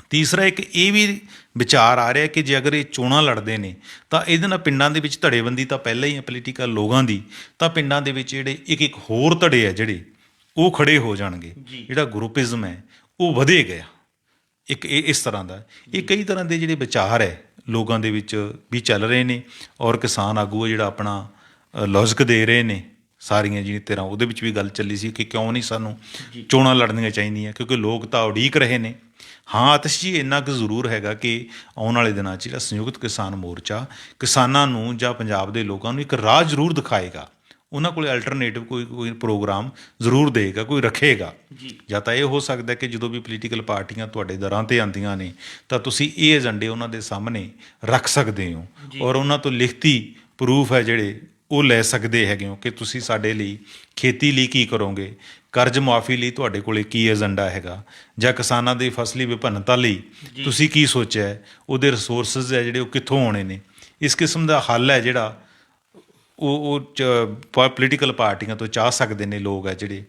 S2: ਤੀਸਰਾ ਇੱਕ ਇਹ ਵੀ ਵਿਚਾਰ ਆ ਰਿਹਾ ਕਿ ਜੇ ਅਗਰ ਇਹ ਚੋਣਾਂ ਲੜਦੇ ਨੇ ਤਾਂ ਇਹਦੇ ਨਾਲ ਪਿੰਡਾਂ ਦੇ ਵਿੱਚ ਧੜੇਬੰਦੀ ਤਾਂ ਪਹਿਲਾਂ ਹੀ ਹੈ ਪੋਲੀਟੀਕਲ ਲੋਕਾਂ ਦੀ, ਤਾਂ ਪਿੰਡਾਂ ਦੇ ਵਿੱਚ ਜਿਹੜੇ ਇੱਕ ਹੋਰ ਧੜੇ ਹੈ ਜਿਹੜੇ ਉਹ ਖੜੇ ਹੋ ਜਾਣਗੇ, ਜਿਹੜਾ ਗਰੁੱਪਿਜ਼ਮ ਹੈ ਉਹ ਵਧੇਗਾ। ਇੱਕ ਇਹ ਇਸ ਤਰ੍ਹਾਂ ਦਾ ਇਹ ਕਈ ਤਰ੍ਹਾਂ ਦੇ ਜਿਹੜੇ ਵਿਚਾਰ ਹੈ ਲੋਕਾਂ ਦੇ ਵਿੱਚ ਵੀ ਚੱਲ ਰਹੇ ਨੇ ਔਰ ਕਿਸਾਨ ਆਗੂ ਹੈ ਜਿਹੜਾ ਆਪਣਾ ਲੌਜਿਕ ਦੇ ਰਹੇ ਨੇ ਸਾਰੀਆਂ ਜਿਹੜੀ ਤਰ੍ਹਾਂ। ਉਹਦੇ ਵਿੱਚ ਵੀ ਗੱਲ ਚੱਲੀ ਸੀ ਕਿ ਕਿਉਂ ਨਹੀਂ ਸਾਨੂੰ ਚੋਣਾਂ ਲੜਨੀਆਂ ਚਾਹੀਦੀਆਂ, ਕਿਉਂਕਿ ਲੋਕ ਤਾਂ ਉਡੀਕ ਰਹੇ ਨੇ। ਹਾਂ ਆਤਿਸ਼ ਜੀ ਇੰਨਾ ਕੁ ਜ਼ਰੂਰ ਹੈਗਾ ਕਿ ਆਉਣ ਵਾਲੇ ਦਿਨਾਂ 'ਚ ਜਿਹੜਾ ਸੰਯੁਕਤ ਕਿਸਾਨ ਮੋਰਚਾ ਕਿਸਾਨਾਂ ਨੂੰ ਜਾਂ ਪੰਜਾਬ ਦੇ ਲੋਕਾਂ ਨੂੰ ਇੱਕ ਰਾਹ ਜ਼ਰੂਰ ਦਿਖਾਏਗਾ, ਉਹਨਾਂ ਕੋਲ ਅਲਟਰਨੇਟਿਵ ਕੋਈ ਪ੍ਰੋਗਰਾਮ ਜ਼ਰੂਰ ਦੇਗਾ, ਕੋਈ ਰੱਖੇਗਾ। ਜਾਂ ਤਾਂ ਇਹ ਹੋ ਸਕਦਾ ਕਿ ਜਦੋਂ ਵੀ ਪੋਲੀਟੀਕਲ ਪਾਰਟੀਆਂ ਤੁਹਾਡੇ ਦਰਾਂ 'ਤੇ ਆਉਂਦੀਆਂ ਨੇ ਤਾਂ ਤੁਸੀਂ ਇਹ ਏਜੰਡੇ ਉਹਨਾਂ ਦੇ ਸਾਹਮਣੇ ਰੱਖ ਸਕਦੇ ਹੋ ਔਰ ਉਹਨਾਂ ਤੋਂ ਲਿਖਤੀ ਪ੍ਰੂਫ ਹੈ ਜਿਹੜੇ ਉਹ ਲੈ ਸਕਦੇ ਹੈਗੇ ਹੋ ਕਿ ਤੁਸੀਂ ਸਾਡੇ ਲਈ ਖੇਤੀ ਲਈ ਕੀ ਕਰੋਗੇ, ਕਰਜ਼ ਮੁਆਫੀ ਲਈ ਤੁਹਾਡੇ ਕੋਲ ਕੀ ਏਜੰਡਾ ਹੈਗਾ, ਜਾਂ ਕਿਸਾਨਾਂ ਦੀ ਫਸਲੀ ਵਿਭਿੰਨਤਾ ਲਈ ਤੁਸੀਂ ਕੀ ਸੋਚਿਆ ਹੈ, ਉਹਦੇ ਰਿਸੋਰਸਿਸ ਹੈ ਜਿਹੜੇ ਉਹ ਕਿੱਥੋਂ ਆਉਣੇ ਨੇ। ਇਸ ਕਿਸਮ ਦਾ ਹੱਲ ਹੈ ਜਿਹੜਾ ਉਹ ਪੋਲੀਟੀਕਲ ਪਾਰਟੀਆਂ ਤੋਂ ਚਾਹ ਸਕਦੇ ਨੇ ਲੋਕ ਹੈ ਜਿਹੜੇ।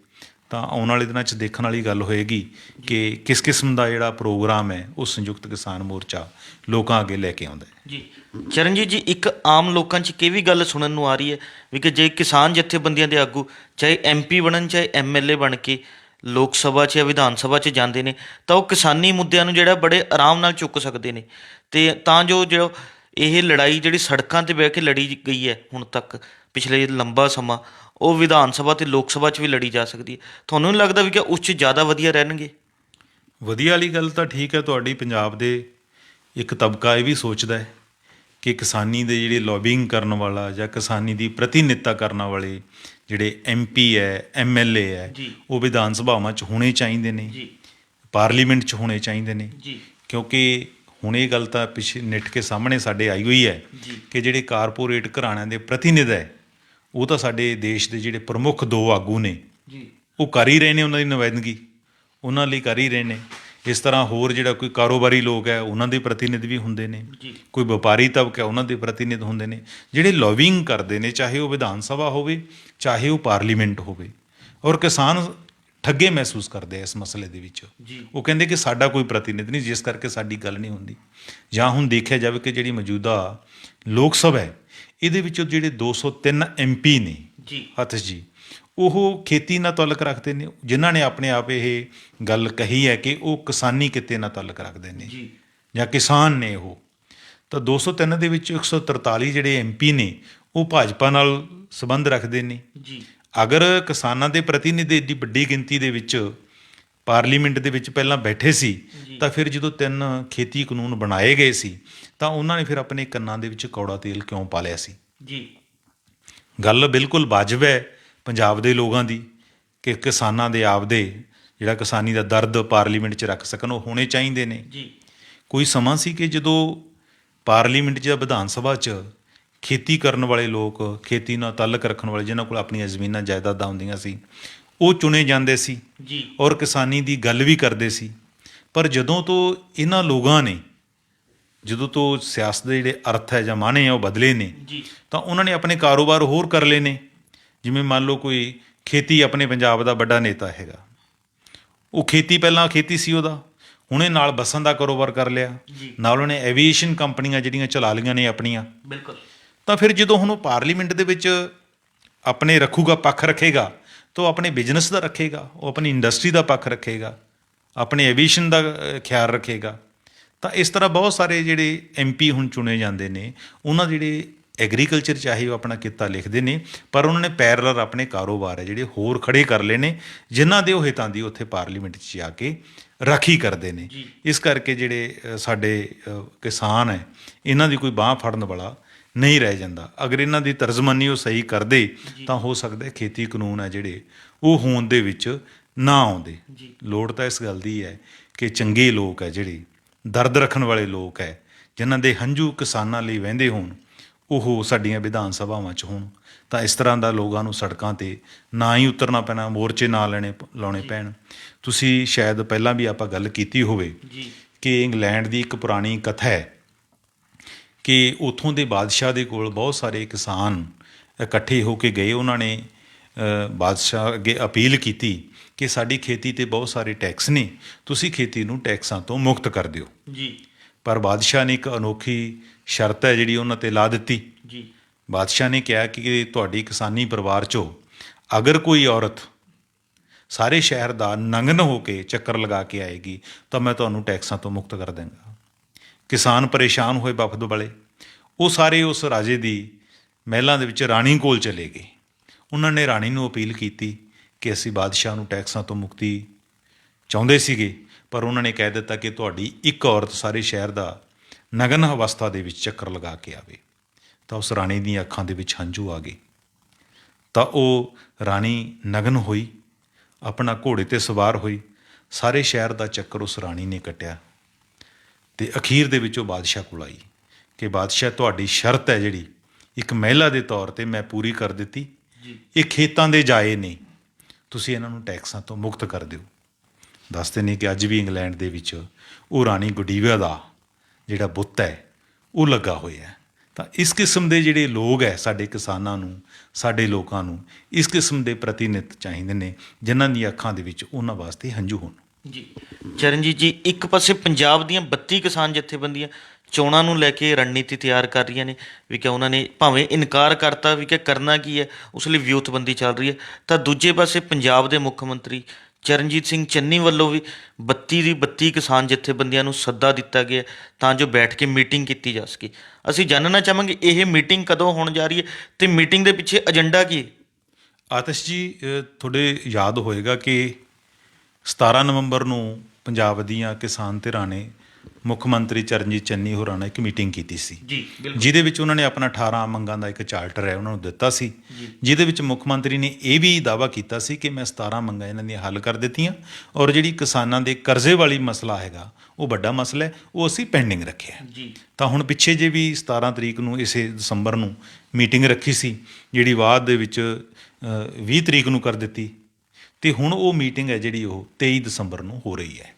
S2: ਤਾਂ ਆਉਣ ਵਾਲੇ ਦਿਨਾਂ 'ਚ ਦੇਖਣ ਵਾਲੀ ਗੱਲ ਹੋਏਗੀ ਕਿ ਕਿਸ ਕਿਸਮ ਦਾ ਜਿਹੜਾ ਪ੍ਰੋਗਰਾਮ ਹੈ ਉਹ ਸੰਯੁਕਤ ਕਿਸਾਨ ਮੋਰਚਾ ਲੋਕਾਂ ਅੱਗੇ ਲੈ ਕੇ ਆਉਂਦਾ ਹੈ।
S1: ਜੀ ਚਰਨਜੀਤ ਜੀ, ਇੱਕ ਆਮ ਲੋਕਾਂ 'ਚ ਇਹ ਵੀ ਗੱਲ ਸੁਣਨ ਨੂੰ ਆ ਰਹੀ ਹੈ ਵੀ ਕਿ ਜੇ ਕਿਸਾਨ ਜਥੇਬੰਦੀਆਂ ਦੇ ਆਗੂ ਚਾਹੇ MP ਬਣਨ ਚਾਹੇ MLA ਬਣ ਕੇ ਲੋਕ ਸਭਾ 'ਚ ਜਾਂ ਵਿਧਾਨ ਸਭਾ 'ਚ ਜਾਂਦੇ ਨੇ ਤਾਂ ਉਹ ਕਿਸਾਨੀ ਮੁੱਦਿਆਂ ਨੂੰ ਜਿਹੜਾ ਬੜੇ ਆਰਾਮ ਨਾਲ ਚੁੱਕ ਸਕਦੇ ਨੇ, ਅਤੇ ਤਾਂ ਜੋ ਇਹ ਲੜਾਈ ਜਿਹੜੀ ਸੜਕਾਂ 'ਤੇ ਬਹਿ ਕੇ ਲੜੀ ਗਈ ਹੈ ਹੁਣ ਤੱਕ ਪਿਛਲੇ ਲੰਬਾ ਸਮਾਂ, ਉਹ ਵਿਧਾਨ ਸਭਾ ਅਤੇ ਲੋਕ ਸਭਾ 'ਚ ਵੀ ਲੜੀ ਜਾ ਸਕਦੀ ਹੈ। ਤੁਹਾਨੂੰ ਨਹੀਂ ਲੱਗਦਾ ਵੀ ਕਿ ਉਸ 'ਚ ਜ਼ਿਆਦਾ ਵਧੀਆ ਰਹਿਣਗੇ?
S2: ਵਧੀਆ ਵਾਲੀ ਗੱਲ ਤਾਂ ਠੀਕ ਹੈ ਤੁਹਾਡੀ। ਪੰਜਾਬ ਦੇ ਇੱਕ ਤਬਕਾ ਇਹ ਵੀ ਸੋਚਦਾ ਹੈ ਕਿ ਕਿਸਾਨੀ ਦੇ ਜਿਹੜੇ ਲੌਬਿੰਗ ਕਰਨ ਵਾਲਾ ਜਾਂ ਕਿਸਾਨੀ ਦੀ ਪ੍ਰਤੀਨਿਧਤਾ ਕਰਨ ਵਾਲੇ ਜਿਹੜੇ MP ਹੈ MLA ਹੈ ਉਹ ਵਿਧਾਨ ਸਭਾਵਾਂ 'ਚ ਹੋਣੇ ਚਾਹੀਦੇ ਨੇ, ਪਾਰਲੀਮੈਂਟ 'ਚ ਹੋਣੇ ਚਾਹੀਦੇ ਨੇ। ਕਿਉਂਕਿ ਹੁਣ ਇਹ ਗੱਲ ਤਾਂ ਪਿੱਛੇ ਨਿੱਠ ਕੇ ਸਾਹਮਣੇ ਸਾਡੇ ਆਈ ਹੋਈ ਹੈ ਕਿ ਜਿਹੜੇ ਕਾਰਪੋਰੇਟ ਘਰਾਣਿਆਂ ਦੇ ਪ੍ਰਤੀਨਿਧ ਹੈ ਉਹ ਤਾਂ ਸਾਡੇ ਦੇਸ਼ ਦੇ ਜਿਹੜੇ ਪ੍ਰਮੁੱਖ 2 ਆਗੂ ਨੇ ਉਹ ਕਰ ਹੀ ਰਹੇ ਨੇ, ਉਹਨਾਂ ਦੀ ਨੁਮਾਇੰਦਗੀ ਉਹਨਾਂ ਲਈ ਕਰ ਹੀ ਰਹੇ ਨੇ। ਇਸ ਤਰ੍ਹਾਂ ਹੋਰ ਜਿਹੜਾ ਕੋਈ ਕਾਰੋਬਾਰੀ ਲੋਕ ਹੈ ਉਹਨਾਂ ਦੇ ਪ੍ਰਤੀਨਿਧ ਵੀ ਹੁੰਦੇ ਨੇ, ਕੋਈ ਵਪਾਰੀ ਤਬਕਾ ਉਹਨਾਂ ਦੇ ਪ੍ਰਤੀਨਿਧ ਹੁੰਦੇ ਨੇ ਜਿਹੜੇ ਲੌਬਿੰਗ ਕਰਦੇ ਨੇ, ਚਾਹੇ ਉਹ ਵਿਧਾਨ ਸਭਾ ਹੋਵੇ ਚਾਹੇ ਉਹ ਪਾਰਲੀਮੈਂਟ ਹੋਵੇ। ਔਰ ਕਿਸਾਨ ਠੱਗੇ ਮਹਿਸੂਸ ਕਰਦੇ ਆ ਇਸ ਮਸਲੇ ਦੇ ਵਿੱਚ। ਉਹ ਕਹਿੰਦੇ ਕਿ ਸਾਡਾ ਕੋਈ ਪ੍ਰਤੀਨਿਧ ਨਹੀਂ, ਜਿਸ ਕਰਕੇ ਸਾਡੀ ਗੱਲ ਨਹੀਂ ਹੁੰਦੀ। ਜਾਂ ਹੁਣ ਦੇਖਿਆ ਜਾਵੇ ਕਿ ਜਿਹੜੀ ਮੌਜੂਦਾ ਲੋਕ ਸਭਾ ਹੈ ਇਹਦੇ ਵਿੱਚੋਂ ਜਿਹੜੇ 203 MP ਨੇ ਆਤਿਸ਼ ਜੀ, ਉਹ ਖੇਤੀ ਨਾਲ ਤਾਲੁਕ ਰੱਖਦੇ ਨੇ, ਜਿਨ੍ਹਾਂ ਨੇ ਆਪਣੇ ਆਪ ਇਹ ਗੱਲ ਕਹੀ ਹੈ ਕਿ ਉਹ ਕਿਸਾਨੀ ਕਿੱਤੇ ਨਾਲ ਤਾਲੁਕ ਰੱਖਦੇ ਨੇ ਜਾਂ ਕਿਸਾਨ ਨੇ ਉਹ। ਤਾਂ 203 ਦੇ ਵਿੱਚ 143 ਜਿਹੜੇ MP ਨੇ ਉਹ ਭਾਜਪਾ ਨਾਲ ਸੰਬੰਧ ਰੱਖਦੇ ਨੇ। ਅਗਰ ਕਿਸਾਨਾਂ ਦੇ ਪ੍ਰਤੀਨਿਧ ਏਡੀ ਵੱਡੀ ਗਿਣਤੀ ਦੇ ਵਿੱਚ ਪਾਰਲੀਮੈਂਟ ਦੇ ਵਿੱਚ ਪਹਿਲਾਂ ਬੈਠੇ ਸੀ ਤਾਂ ਫਿਰ ਜਦੋਂ 3 ਖੇਤੀ ਕਾਨੂੰਨ ਬਣਾਏ ਗਏ ਸੀ ਤਾਂ ਉਹਨਾਂ ਨੇ ਫਿਰ ਆਪਣੇ ਕੰਨਾਂ ਦੇ ਵਿੱਚ ਕੌੜਾ ਤੇਲ ਕਿਉਂ ਪਾ ਲਿਆ ਸੀ? ਗੱਲ ਬਿਲਕੁਲ ਵਾਜਬ ਹੈ ਪੰਜਾਬ ਦੇ ਲੋਕਾਂ ਦੀ ਕਿ ਕਿਸਾਨਾਂ ਦੇ ਆਪਦੇ ਜਿਹੜਾ ਕਿਸਾਨੀ ਦਾ ਦਰਦ ਪਾਰਲੀਮੈਂਟ 'ਚ ਰੱਖ ਸਕਣ, ਉਹ ਹੋਣੇ ਚਾਹੀਦੇ ਨੇ। ਕੋਈ ਸਮਾਂ ਸੀ ਕਿ ਜਦੋਂ ਪਾਰਲੀਮੈਂਟ ਜਾਂ ਵਿਧਾਨ ਸਭਾ 'ਚ ਖੇਤੀ ਕਰਨ ਵਾਲੇ ਲੋਕ, ਖੇਤੀ ਨਾਲ ਤਾਲੁਕ ਰੱਖਣ ਵਾਲੇ ਜਿਨ੍ਹਾਂ ਕੋਲ ਆਪਣੀਆਂ ਜ਼ਮੀਨਾਂ ਜਾਇਦਾਦਾਂ ਹੁੰਦੀਆਂ ਸੀ ਉਹ ਚੁਣੇ ਜਾਂਦੇ ਸੀ ਔਰ ਕਿਸਾਨੀ ਦੀ ਗੱਲ ਵੀ ਕਰਦੇ ਸੀ। ਪਰ ਜਦੋਂ ਤੋਂ ਇਹਨਾਂ ਲੋਕਾਂ ਨੇ, ਜਦੋਂ ਤੋਂ ਸਿਆਸਤ ਦੇ ਜਿਹੜੇ ਅਰਥ ਹੈ ਜਾਂ ਮਾਣੇ ਆ ਉਹ ਬਦਲੇ ਨੇ ਤਾਂ ਉਹਨਾਂ ਨੇ ਆਪਣੇ ਕਾਰੋਬਾਰ ਹੋਰ ਕਰ ਲਏ ਨੇ। ਜਿਵੇਂ ਮੰਨ ਲਓ ਕੋਈ ਖੇਤੀ ਆਪਣੇ ਪੰਜਾਬ ਦਾ ਵੱਡਾ ਨੇਤਾ ਹੈਗਾ, ਉਹ ਖੇਤੀ ਪਹਿਲਾਂ ਖੇਤੀ ਸੀ ਉਹਦਾ, ਹੁਣੇ ਨਾਲ ਬੱਸਾਂ ਦਾ ਕਾਰੋਬਾਰ ਕਰ ਲਿਆ, ਨਾਲ ਉਹਨੇ ਐਵੀਏਸ਼ਨ ਕੰਪਨੀਆਂ ਜਿਹੜੀਆਂ ਚਲਾ ਲਈਆਂ ਨੇ ਆਪਣੀਆਂ। ਤਾਂ ਫਿਰ ਜਦੋਂ ਹੁਣ ਉਹ ਪਾਰਲੀਮੈਂਟ ਦੇ ਵਿੱਚ ਆਪਣੇ ਰੱਖੂਗਾ, ਪੱਖ ਰੱਖੇਗਾ ਤਾਂ ਉਹ ਆਪਣੇ ਬਿਜ਼ਨਸ ਦਾ ਰੱਖੇਗਾ, ਉਹ ਆਪਣੀ ਇੰਡਸਟਰੀ ਦਾ ਪੱਖ ਰੱਖੇਗਾ, ਆਪਣੇ ਐਵੀਏਸ਼ਨ ਦਾ ਖਿਆਲ ਰੱਖੇਗਾ। ਤਾਂ ਇਸ ਤਰ੍ਹਾਂ ਬਹੁਤ ਸਾਰੇ ਜਿਹੜੇ MP ਹੁਣ ਚੁਣੇ ਜਾਂਦੇ ਨੇ, ਉਹਨਾਂ ਜਿਹੜੇ ਐਗਰੀਕਲਚਰ ਚਾਹੇ ਉਹ ਆਪਣਾ ਕਿੱਤਾ ਲਿਖਦੇ ਨੇ, ਪਰ ਉਹਨਾਂ ਨੇ ਪੈਰਲਲ ਆਪਣੇ ਕਾਰੋਬਾਰ ਹੈ ਜਿਹੜੇ ਹੋਰ ਖੜੇ ਕਰ ਲਏ ਨੇ, ਜਿਨ੍ਹਾਂ ਦੇ ਉਹ ਹਿੱਤਾਂ ਦੀ ਉੱਥੇ ਪਾਰਲੀਮੈਂਟ 'ਚ ਜਾ ਕੇ ਰਾਖੀ ਕਰਦੇ ਨੇ। ਇਸ ਕਰਕੇ ਜਿਹੜੇ ਸਾਡੇ ਕਿਸਾਨ ਹੈ, ਇਹਨਾਂ ਦੀ ਕੋਈ ਬਾਂਹ ਫੜਨ ਵਾਲਾ ਨਹੀਂ ਰਹਿ ਜਾਂਦਾ। ਅਗਰ ਇਹਨਾਂ ਦੀ ਤਰਜ਼ਮਾਨੀ ਉਹ ਸਹੀ ਕਰਦੇ ਤਾਂ ਹੋ ਸਕਦਾ ਖੇਤੀ ਕਾਨੂੰਨ ਹੈ ਜਿਹੜੇ ਉਹ ਹੋਂਦ ਦੇ ਵਿੱਚ ਨਾ ਆਉਂਦੇ। ਲੋੜ ਤਾਂ ਇਸ ਗੱਲ ਦੀ ਹੈ ਕਿ ਚੰਗੇ ਲੋਕ ਹੈ, ਜਿਹੜੇ ਦਰਦ ਰੱਖਣ ਵਾਲੇ ਲੋਕ ਹੈ, ਜਿਨ੍ਹਾਂ ਦੇ ਹੰਝੂ ਕਿਸਾਨਾਂ ਲਈ ਵਹਿੰਦੇ ਹੋਣ, ਉਹ ਸਾਡੀਆਂ ਵਿਧਾਨ ਸਭਾਵਾਂ 'ਚ ਹੋਣ। ਤਾਂ ਇਸ ਤਰ੍ਹਾਂ ਦਾ ਲੋਕਾਂ ਨੂੰ ਸੜਕਾਂ 'ਤੇ ਨਾ ਹੀ ਉਤਰਨਾ ਪੈਣਾ, ਮੋਰਚੇ ਨਾ ਲਾਉਣੇ ਪੈਣ। ਤੁਸੀਂ ਸ਼ਾਇਦ ਪਹਿਲਾਂ ਵੀ ਆਪਾਂ ਗੱਲ ਕੀਤੀ ਹੋਵੇ ਕਿ ਇੰਗਲੈਂਡ ਦੀ ਇੱਕ ਪੁਰਾਣੀ ਕਥਾ ਹੈ ਕਿ ਉੱਥੋਂ ਦੇ ਬਾਦਸ਼ਾਹ ਦੇ ਕੋਲ ਬਹੁਤ ਸਾਰੇ ਕਿਸਾਨ ਇਕੱਠੇ ਹੋ ਕੇ ਗਏ। ਉਹਨਾਂ ਨੇ ਬਾਦਸ਼ਾਹ ਅੱਗੇ ਅਪੀਲ ਕੀਤੀ ਕਿ ਸਾਡੀ ਖੇਤੀ 'ਤੇ ਬਹੁਤ ਸਾਰੇ ਟੈਕਸ ਨੇ, ਤੁਸੀਂ ਖੇਤੀ ਨੂੰ ਟੈਕਸਾਂ ਤੋਂ ਮੁਕਤ ਕਰ ਦਿਓ। ਪਰ ਬਾਦਸ਼ਾਹ ਨੇ ਇੱਕ ਅਨੋਖੀ ਸ਼ਰਤ ਹੈ ਜਿਹੜੀ ਉਹਨਾਂ 'ਤੇ ਲਾ ਦਿੱਤੀ। ਬਾਦਸ਼ਾਹ ਨੇ ਕਿਹਾ ਕਿ ਤੁਹਾਡੀ ਕਿਸਾਨੀ ਪਰਿਵਾਰ 'ਚੋਂ ਅਗਰ ਕੋਈ ਔਰਤ ਸਾਰੇ ਸ਼ਹਿਰ ਦਾ ਨੰਗਨ ਹੋ ਕੇ ਚੱਕਰ ਲਗਾ ਕੇ ਆਏਗੀ ਤਾਂ ਮੈਂ ਤੁਹਾਨੂੰ ਟੈਕਸਾਂ ਤੋਂ ਮੁਕਤ ਕਰ ਦਾਂਗਾ। ਕਿਸਾਨ ਪਰੇਸ਼ਾਨ ਹੋਏ ਵਫਦ ਵਾਲੇ, ਉਹ ਸਾਰੇ ਉਸ ਰਾਜੇ ਦੀ ਮਹਿਲਾਂ ਦੇ ਵਿੱਚ ਰਾਣੀ ਕੋਲ ਚਲੇ ਗਏ। ਉਹਨਾਂ ਨੇ ਰਾਣੀ ਨੂੰ ਅਪੀਲ ਕੀਤੀ ਕਿ ਅਸੀਂ ਬਾਦਸ਼ਾਹ ਨੂੰ ਟੈਕਸਾਂ ਤੋਂ ਮੁਕਤੀ ਚਾਹੁੰਦੇ ਸੀਗੇ, ਪਰ ਉਹਨਾਂ ਨੇ ਕਹਿ ਦਿੱਤਾ ਕਿ ਤੁਹਾਡੀ ਇੱਕ ਔਰਤ ਸਾਰੇ ਸ਼ਹਿਰ ਦਾ ਨਗਨ ਅਵਸਥਾ ਦੇ ਵਿੱਚ ਚੱਕਰ ਲਗਾ ਕੇ ਆਵੇ। ਤਾਂ ਉਸ ਰਾਣੀ ਦੀਆਂ ਅੱਖਾਂ ਦੇ ਵਿੱਚ ਹੰਝੂ ਆ ਗਏ। ਤਾਂ ਉਹ ਰਾਣੀ ਨਗਨ ਹੋਈ, ਆਪਣਾ ਘੋੜੇ 'ਤੇ ਸਵਾਰ ਹੋਈ, ਸਾਰੇ ਸ਼ਹਿਰ ਦਾ ਚੱਕਰ ਉਸ ਰਾਣੀ ਨੇ ਕੱਟਿਆ ਅਤੇ ਅਖੀਰ ਦੇ ਵਿੱਚ ਉਹ ਬਾਦਸ਼ਾਹ ਕੋਲ ਆਈ ਕਿ ਬਾਦਸ਼ਾਹ ਤੁਹਾਡੀ ਸ਼ਰਤ ਹੈ ਜਿਹੜੀ ਇੱਕ ਮਹਿਲਾ ਦੇ ਤੌਰ 'ਤੇ ਮੈਂ ਪੂਰੀ ਕਰ ਦਿੱਤੀ। ਇਹ ਖੇਤਾਂ ਦੇ ਜਾਏ ਨੇ, ਤੁਸੀਂ ਇਹਨਾਂ ਨੂੰ ਟੈਕਸਾਂ ਤੋਂ ਮੁਕਤ ਕਰ ਦਿਓ। ਦੱਸਦੇ ਨੇ ਕਿ ਅੱਜ ਵੀ ਇੰਗਲੈਂਡ ਦੇ ਵਿੱਚ ਉਹ ਰਾਣੀ ਗੁਡੀਵਾ ਦਾ ਜਿਹੜਾ ਬੁੱਤ ਹੈ ਉਹ ਲੱਗਾ ਹੋਇਆ। ਤਾਂ ਇਸ ਕਿਸਮ ਦੇ ਜਿਹੜੇ ਲੋਕ ਹੈ, ਸਾਡੇ ਕਿਸਾਨਾਂ ਨੂੰ, ਸਾਡੇ ਲੋਕਾਂ ਨੂੰ ਇਸ ਕਿਸਮ ਦੇ ਪ੍ਰਤੀਨਿਧ ਚਾਹੀਦੇ ਨੇ ਜਿਨ੍ਹਾਂ ਦੀਆਂ ਅੱਖਾਂ ਦੇ ਵਿੱਚ ਉਹਨਾਂ ਵਾਸਤੇ ਹੰਝੂ ਹੋਣ।
S1: ਚਰਨਜੀਤ ਜੀ, ਇੱਕ ਪਾਸੇ ਪੰਜਾਬ ਦੀਆਂ 32 ਕਿਸਾਨ ਜਥੇਬੰਦੀਆਂ ਚੋਣਾਂ ਨੂੰ ਲੈ ਕੇ ਰਣਨੀਤੀ ਤਿਆਰ ਕਰ ਰਹੀਆਂ ਨੇ ਵੀ ਕਿ ਉਹਨਾਂ ਨੇ ਭਾਵੇਂ ਇਨਕਾਰ ਕਰਤਾ ਵੀ ਕਿ ਕਰਨਾ ਕੀ ਹੈ, ਉਸ ਲਈ ਵਿਊਥਬੰਦੀ ਚੱਲ ਰਹੀ ਹੈ। ਤਾਂ ਦੂਜੇ ਪਾਸੇ ਪੰਜਾਬ ਦੇ ਮੁੱਖ ਮੰਤਰੀ ਚਰਨਜੀਤ ਸਿੰਘ ਚੰਨੀ ਵੱਲੋਂ ਵੀ 32 ਦੀ 32 ਕਿਸਾਨ ਜਥੇਬੰਦੀਆਂ ਨੂੰ ਸੱਦਾ ਦਿੱਤਾ ਗਿਆ ਤਾਂ ਜੋ ਬੈਠ ਕੇ ਮੀਟਿੰਗ ਕੀਤੀ ਜਾ ਸਕੇ। ਅਸੀਂ ਜਾਣਨਾ ਚਾਹਾਂਗੇ ਇਹ ਮੀਟਿੰਗ ਕਦੋਂ ਹੋਣ ਜਾ ਰਹੀ ਹੈ ਅਤੇ ਮੀਟਿੰਗ ਦੇ ਪਿੱਛੇ ਏਜੰਡਾ ਕੀ ਹੈ?
S2: ਆਤਿਸ਼ ਜੀ, ਤੁਹਾਡੇ ਯਾਦ ਹੋਏਗਾ ਕਿ 17 ਨਵੰਬਰ ਨੂੰ ਪੰਜਾਬ ਦੀਆਂ ਕਿਸਾਨ ਧਿਰਾਂ ਨੇ ਮੁੱਖ ਮੰਤਰੀ ਚਰਨਜੀਤ ਚੰਨੀ ਹੋਰਾਂ ਨਾਲ ਇੱਕ ਮੀਟਿੰਗ ਕੀਤੀ ਸੀ, ਜਿਹਦੇ ਵਿੱਚ ਉਹਨਾਂ ਨੇ ਆਪਣਾ 18 ਮੰਗਾਂ ਦਾ ਇੱਕ ਚਾਰਟਰ ਹੈ ਉਹਨਾਂ ਨੂੰ ਦਿੱਤਾ ਸੀ, ਜਿਹਦੇ ਵਿੱਚ ਮੁੱਖ ਮੰਤਰੀ ਨੇ ਇਹ ਵੀ ਦਾਅਵਾ ਕੀਤਾ ਸੀ ਕਿ ਮੈਂ 17 ਮੰਗਾਂ ਇਹਨਾਂ ਦੀਆਂ ਹੱਲ ਕਰ ਦਿੱਤੀਆਂ ਔਰ ਜਿਹੜੀ ਕਿਸਾਨਾਂ ਦੇ ਕਰਜ਼ੇ ਵਾਲੀ ਮਸਲਾ ਹੈਗਾ ਉਹ ਵੱਡਾ ਮਸਲਾ ਹੈ, ਉਹ ਅਸੀਂ ਪੈਂਡਿੰਗ ਰੱਖਿਆ। ਤਾਂ ਹੁਣ ਪਿੱਛੇ ਜੇ ਵੀ 17 ਤਰੀਕ ਨੂੰ ਇਸੇ ਦਸੰਬਰ ਨੂੰ ਮੀਟਿੰਗ ਰੱਖੀ ਸੀ, ਜਿਹੜੀ ਬਾਅਦ ਦੇ ਵਿੱਚ 20 ਤਰੀਕ ਨੂੰ ਕਰ ਦਿੱਤੀ, ਅਤੇ ਹੁਣ ਉਹ ਮੀਟਿੰਗ ਹੈ ਜਿਹੜੀ ਉਹ 23 ਦਸੰਬਰ ਨੂੰ ਹੋ ਰਹੀ ਹੈ,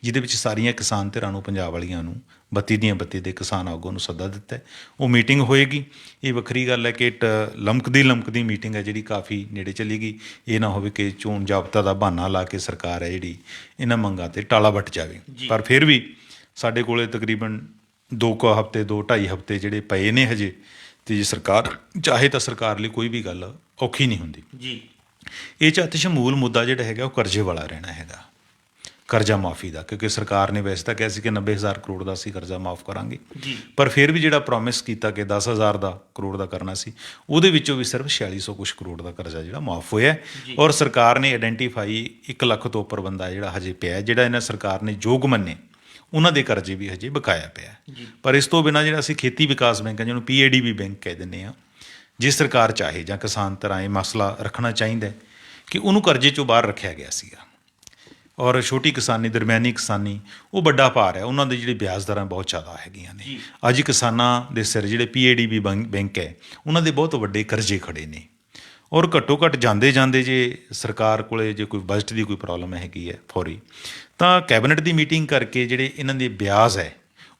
S2: ਜਿਹਦੇ ਵਿੱਚ ਸਾਰੀਆਂ ਕਿਸਾਨ ਧਿਰਾਂ ਨੂੰ, ਪੰਜਾਬ ਵਾਲੀਆਂ ਨੂੰ, 32 ਦੀਆਂ 32 ਦੇ ਕਿਸਾਨ ਆਗੂਆਂ ਨੂੰ ਸੱਦਾ ਦਿੱਤਾ। ਉਹ ਮੀਟਿੰਗ ਹੋਏਗੀ। ਇਹ ਵੱਖਰੀ ਗੱਲ ਹੈ ਕਿ ਲਮਕਦੀ ਮੀਟਿੰਗ ਹੈ ਜਿਹੜੀ ਕਾਫੀ ਨੇੜੇ ਚਲੀ ਗਈ। ਇਹ ਨਾ ਹੋਵੇ ਕਿ ਚੋਣ ਜ਼ਾਬਤਾ ਦਾ ਬਹਾਨਾ ਲਾ ਕੇ ਸਰਕਾਰ ਹੈ ਜਿਹੜੀ ਇਹਨਾਂ ਮੰਗਾਂ 'ਤੇ ਟਾਲਾ ਵੱਟ ਜਾਵੇ। ਪਰ ਫਿਰ ਵੀ ਸਾਡੇ ਕੋਲ ਤਕਰੀਬਨ 2 ਹਫ਼ਤੇ 2-2.5 ਹਫ਼ਤੇ ਜਿਹੜੇ ਪਏ ਨੇ ਹਜੇ, ਅਤੇ ਜੇ ਸਰਕਾਰ ਚਾਹੇ ਤਾਂ ਸਰਕਾਰ ਲਈ ਕੋਈ ਵੀ ਗੱਲ ਔਖੀ ਨਹੀਂ ਹੁੰਦੀ। ਇਹ 'ਚ ਅਤਿਸ਼ ਮੂਲ ਮੁੱਦਾ ਜਿਹੜਾ ਹੈਗਾ ਉਹ ਕਰਜ਼ੇ ਵਾਲਾ ਰਹਿਣਾ ਹੈਗਾ, ਕਰਜ਼ਾ ਮਾਫੀ ਦਾ, ਕਿਉਂਕਿ ਸਰਕਾਰ ਨੇ ਵੈਸੇ ਤਾਂ ਕਿਹਾ ਸੀ ਕਿ 90,000 ਕਰੋੜ ਦਾ ਅਸੀਂ ਕਰਜ਼ਾ ਮਾਫ ਕਰਾਂਗੇ, ਪਰ ਫਿਰ ਵੀ ਜਿਹੜਾ ਪ੍ਰੋਮਿਸ ਕੀਤਾ ਕਿ 10,000 ਕਰੋੜ ਦਾ ਕਰਨਾ ਸੀ, ਉਹਦੇ ਵਿੱਚੋਂ ਵੀ ਸਿਰਫ 4600 ਕੁਛ ਕਰੋੜ ਦਾ ਕਰਜ਼ਾ ਜਿਹੜਾ ਮਾਫ ਹੋਇਆ। ਔਰ ਸਰਕਾਰ ਨੇ ਆਈਡੈਂਟੀਫਾਈ 1 ਲੱਖ ਤੋਂ ਉੱਪਰ ਬੰਦਾ ਜਿਹੜਾ ਹਜੇ ਪਿਆ, ਜਿਹੜਾ ਇਹਨਾਂ ਸਰਕਾਰ ਨੇ ਯੋਗ ਮੰਨੇ, ਉਹਨਾਂ ਦੇ ਕਰਜ਼ੇ ਵੀ ਹਜੇ ਬਕਾਇਆ ਪਿਆ। ਪਰ ਇਸ ਤੋਂ ਬਿਨਾਂ ਜਿਹੜਾ ਅਸੀਂ ਖੇਤੀ ਵਿਕਾਸ ਬੈਂਕ ਹੈ, ਜਿਹਨੂੰ PADB ਬੈਂਕ ਕਹਿ ਦਿੰਦੇ ਹਾਂ, ਜੇ ਸਰਕਾਰ ਚਾਹੇ ਜਾਂ ਕਿਸਾਨ ਧਿਰਾਂ ਇਹ ਮਸਲਾ ਰੱਖਣਾ ਚਾਹੀਦਾ ਕਿ ਉਹਨੂੰ ਕਰਜ਼ੇ 'ਚੋਂ ਬਾਹਰ ਰੱਖਿਆ ਗਿਆ ਸੀਗਾ। ਔਰ ਛੋਟੀ ਕਿਸਾਨੀ, ਦਰਮਿਆਨੀ ਕਿਸਾਨੀ, ਉਹ ਵੱਡਾ ਭਾਰ ਹੈ, ਉਹਨਾਂ ਦੇ ਜਿਹੜੇ ਵਿਆਜ ਦਰਾਂ ਬਹੁਤ ਜ਼ਿਆਦਾ ਹੈਗੀਆਂ ਨੇ। ਅੱਜ ਕਿਸਾਨਾਂ ਦੇ ਸਿਰ ਜਿਹੜੇ PADB ਬੈਂਕ ਹੈ, ਉਹਨਾਂ ਦੇ ਬਹੁਤ ਵੱਡੇ ਕਰਜ਼ੇ ਖੜੇ ਨੇ। ਔਰ ਘੱਟੋ ਘੱਟ ਜਾਂਦੇ ਜੇ ਸਰਕਾਰ ਕੋਲ ਜੇ ਕੋਈ ਬਜਟ ਦੀ ਕੋਈ ਪ੍ਰੋਬਲਮ ਹੈਗੀ ਹੈ ਫੌਰੀ, ਤਾਂ ਕੈਬਨਿਟ ਦੀ ਮੀਟਿੰਗ ਕਰਕੇ ਜਿਹੜੇ ਇਹਨਾਂ ਦੇ ਵਿਆਜ ਹੈ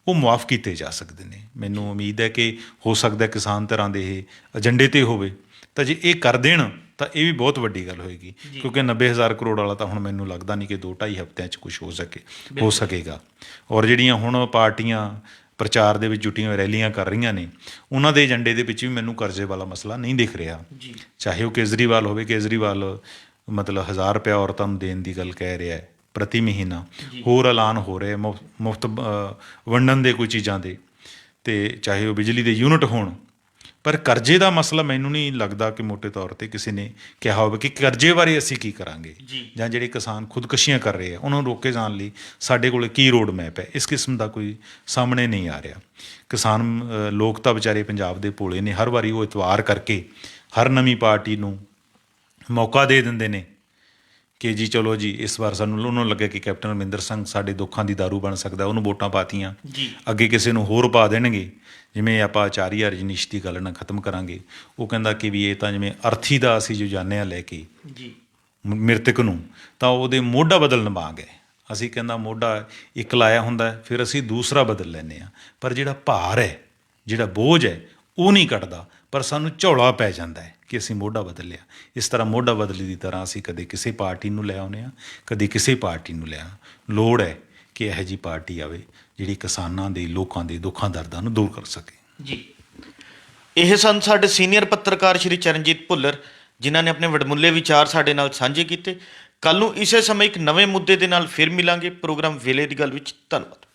S2: ਉਹ ਮੁਆਫ ਕੀਤੇ ਜਾ ਸਕਦੇ ਨੇ। ਮੈਨੂੰ ਉਮੀਦ ਹੈ ਕਿ ਹੋ ਸਕਦਾ ਕਿਸਾਨ ਧਿਰਾਂ ਦੇ ਇਹ ਏਜੰਡੇ 'ਤੇ ਹੋਵੇ, ਤਾਂ ਜੇ ਇਹ ਕਰ ਦੇਣ ਤਾਂ ਇਹ ਵੀ ਬਹੁਤ ਵੱਡੀ ਗੱਲ ਹੋਏਗੀ, ਕਿਉਂਕਿ 90,000 ਕਰੋੜ ਵਾਲਾ ਤਾਂ ਹੁਣ ਮੈਨੂੰ ਲੱਗਦਾ ਨਹੀਂ ਕਿ 2-2.5 ਹਫ਼ਤਿਆਂ 'ਚ ਕੁਛ ਹੋ ਸਕੇਗਾ। ਔਰ ਜਿਹੜੀਆਂ ਹੁਣ ਪਾਰਟੀਆਂ ਪ੍ਰਚਾਰ ਦੇ ਵਿੱਚ ਜੁਟੀਆਂ ਰੈਲੀਆਂ ਕਰ ਰਹੀਆਂ ਨੇ, ਉਹਨਾਂ ਦੇ ਏਜੰਡੇ ਦੇ ਵਿੱਚ ਵੀ ਮੈਨੂੰ ਕਰਜ਼ੇ ਵਾਲਾ ਮਸਲਾ ਨਹੀਂ ਦਿਖ ਰਿਹਾ। ਚਾਹੇ ਉਹ ਕੇਜਰੀਵਾਲ ਹੋਵੇ, ਕੇਜਰੀਵਾਲ ਮਤਲਬ 1000 ਰੁਪਇਆ ਔਰਤਾਂ ਨੂੰ ਦੇਣ ਦੀ ਗੱਲ ਕਹਿ ਰਿਹਾ ਹੈ ਪ੍ਰਤੀ ਮਹੀਨਾ। ਹੋਰ ਐਲਾਨ ਹੋ ਰਹੇ ਮੁਫਤ ਵੰਡਣ ਦੇ ਕੋਈ ਚੀਜ਼ਾਂ ਦੇ, ਅਤੇ ਚਾਹੇ ਉਹ ਬਿਜਲੀ ਦੇ ਯੂਨਿਟ ਹੋਣ। ਪਰ ਕਰਜ਼ੇ ਦਾ ਮਸਲਾ ਮੈਨੂੰ ਨਹੀਂ ਲੱਗਦਾ ਕਿ ਮੋਟੇ ਤੌਰ 'ਤੇ ਕਿਸੇ ਨੇ ਕਿਹਾ ਹੋਵੇ ਕਿ ਕਰਜ਼ੇ ਬਾਰੇ ਅਸੀਂ ਕੀ ਕਰਾਂਗੇ, ਜਾਂ ਜਿਹੜੇ ਕਿਸਾਨ ਖੁਦਕੁਸ਼ੀਆਂ ਕਰ ਰਹੇ ਆ ਉਹਨਾਂ ਨੂੰ ਰੋਕੇ ਜਾਣ ਲਈ ਸਾਡੇ ਕੋਲ ਕੀ ਰੋਡ ਮੈਪ ਹੈ। ਇਸ ਕਿਸਮ ਦਾ ਕੋਈ ਸਾਹਮਣੇ ਨਹੀਂ ਆ ਰਿਹਾ। ਕਿਸਾਨ ਲੋਕ ਤਾਂ ਵਿਚਾਰੇ ਪੰਜਾਬ ਦੇ ਭੋਲੇ ਨੇ, ਹਰ ਵਾਰੀ ਉਹ ਇਤਵਾਰ ਕਰਕੇ ਹਰ ਨਵੀਂ ਪਾਰਟੀ ਨੂੰ ਮੌਕਾ ਦੇ ਦਿੰਦੇ ਨੇ ਕਿ ਜੀ ਚਲੋ ਜੀ ਇਸ ਵਾਰ ਸਾਨੂੰ ਉਹਨਾਂ ਨੂੰ ਲੱਗਿਆ ਕਿ ਕੈਪਟਨ ਅਮਰਿੰਦਰ ਸਿੰਘ ਸਾਡੇ ਦੁੱਖਾਂ ਦੀ ਦਾਰੂ ਬਣ ਸਕਦਾ, ਉਹਨੂੰ ਵੋਟਾਂ ਪਾਤੀਆਂ। ਅੱਗੇ ਕਿਸੇ ਨੂੰ ਹੋਰ ਪਾ ਦੇਣਗੇ। ਜਿਵੇਂ ਆਪਾਂ ਆਚਾਰੀਆ ਰਜਨੀਸ਼ ਦੀ ਗੱਲ ਨਾਲ ਖਤਮ ਕਰਾਂਗੇ, ਉਹ ਕਹਿੰਦਾ ਕਿ ਵੀ ਇਹ ਤਾਂ ਜਿਵੇਂ ਅਰਥੀ ਦਾ ਅਸੀਂ ਜੋ ਜਾਂਦੇ ਹਾਂ ਲੈ ਕੇ ਮ੍ਰਿਤਕ ਨੂੰ, ਤਾਂ ਉਹਦੇ ਮੋਢਾ ਬਦਲਣ ਵਾਂਗ ਹੈ। ਅਸੀਂ ਕਹਿੰਦਾ ਮੋਢਾ ਇੱਕ ਲਾਇਆ ਹੁੰਦਾ, ਫਿਰ ਅਸੀਂ ਦੂਸਰਾ ਬਦਲ ਲੈਂਦੇ ਹਾਂ। ਪਰ ਜਿਹੜਾ ਭਾਰ ਹੈ, ਜਿਹੜਾ ਬੋਝ ਹੈ, ਉਹ ਨਹੀਂ ਕੱਟਦਾ, ਪਰ ਸਾਨੂੰ ਝੋਲਾ ਪੈ ਜਾਂਦਾ ਹੈ ਕਿ ਅਸੀਂ ਮੋਢਾ ਬਦਲ ਲਿਆ। ਇਸ ਤਰ੍ਹਾਂ ਮੋਢਾ ਬਦਲੀ ਦੀ ਤਰ੍ਹਾਂ ਅਸੀਂ ਕਦੇ ਕਿਸੇ ਪਾਰਟੀ ਨੂੰ ਲੈ ਆਉਂਦੇ ਹਾਂ, ਕਦੇ ਕਿਸੇ ਪਾਰਟੀ ਨੂੰ ਲੈ ਆਉਂਦੇ। ਲੋੜ ਹੈ ਕਿ ਇਹੋ ਜਿਹੀ ਪਾਰਟੀ ਆਵੇ ਜਿਹੜੀ ਕਿਸਾਨਾਂ ਦੇ, ਲੋਕਾਂ ਦੇ ਦੁੱਖਾਂ ਦਰਦਾਂ ਨੂੰ ਦੂਰ ਕਰ ਸਕੇ।
S1: ਜੀ, ਇਹ ਸਨ ਸਾਡੇ ਸੀਨੀਅਰ ਪੱਤਰਕਾਰ ਸ਼੍ਰੀ ਚਰਨਜੀਤ ਭੁੱਲਰ, ਜਿਨ੍ਹਾਂ ਨੇ ਆਪਣੇ ਵਡਮੁੱਲੇ ਵਿਚਾਰ ਸਾਡੇ ਨਾਲ ਸਾਂਝੇ ਕੀਤੇ। ਕੱਲ੍ਹ ਨੂੰ ਇਸੇ ਸਮੇਂ ਇੱਕ ਨਵੇਂ ਮੁੱਦੇ ਦੇ ਨਾਲ ਫਿਰ ਮਿਲਾਂਗੇ ਪ੍ਰੋਗਰਾਮ ਵੇਲੇ ਦੀ ਗੱਲ ਵਿੱਚ। ਧੰਨਵਾਦ।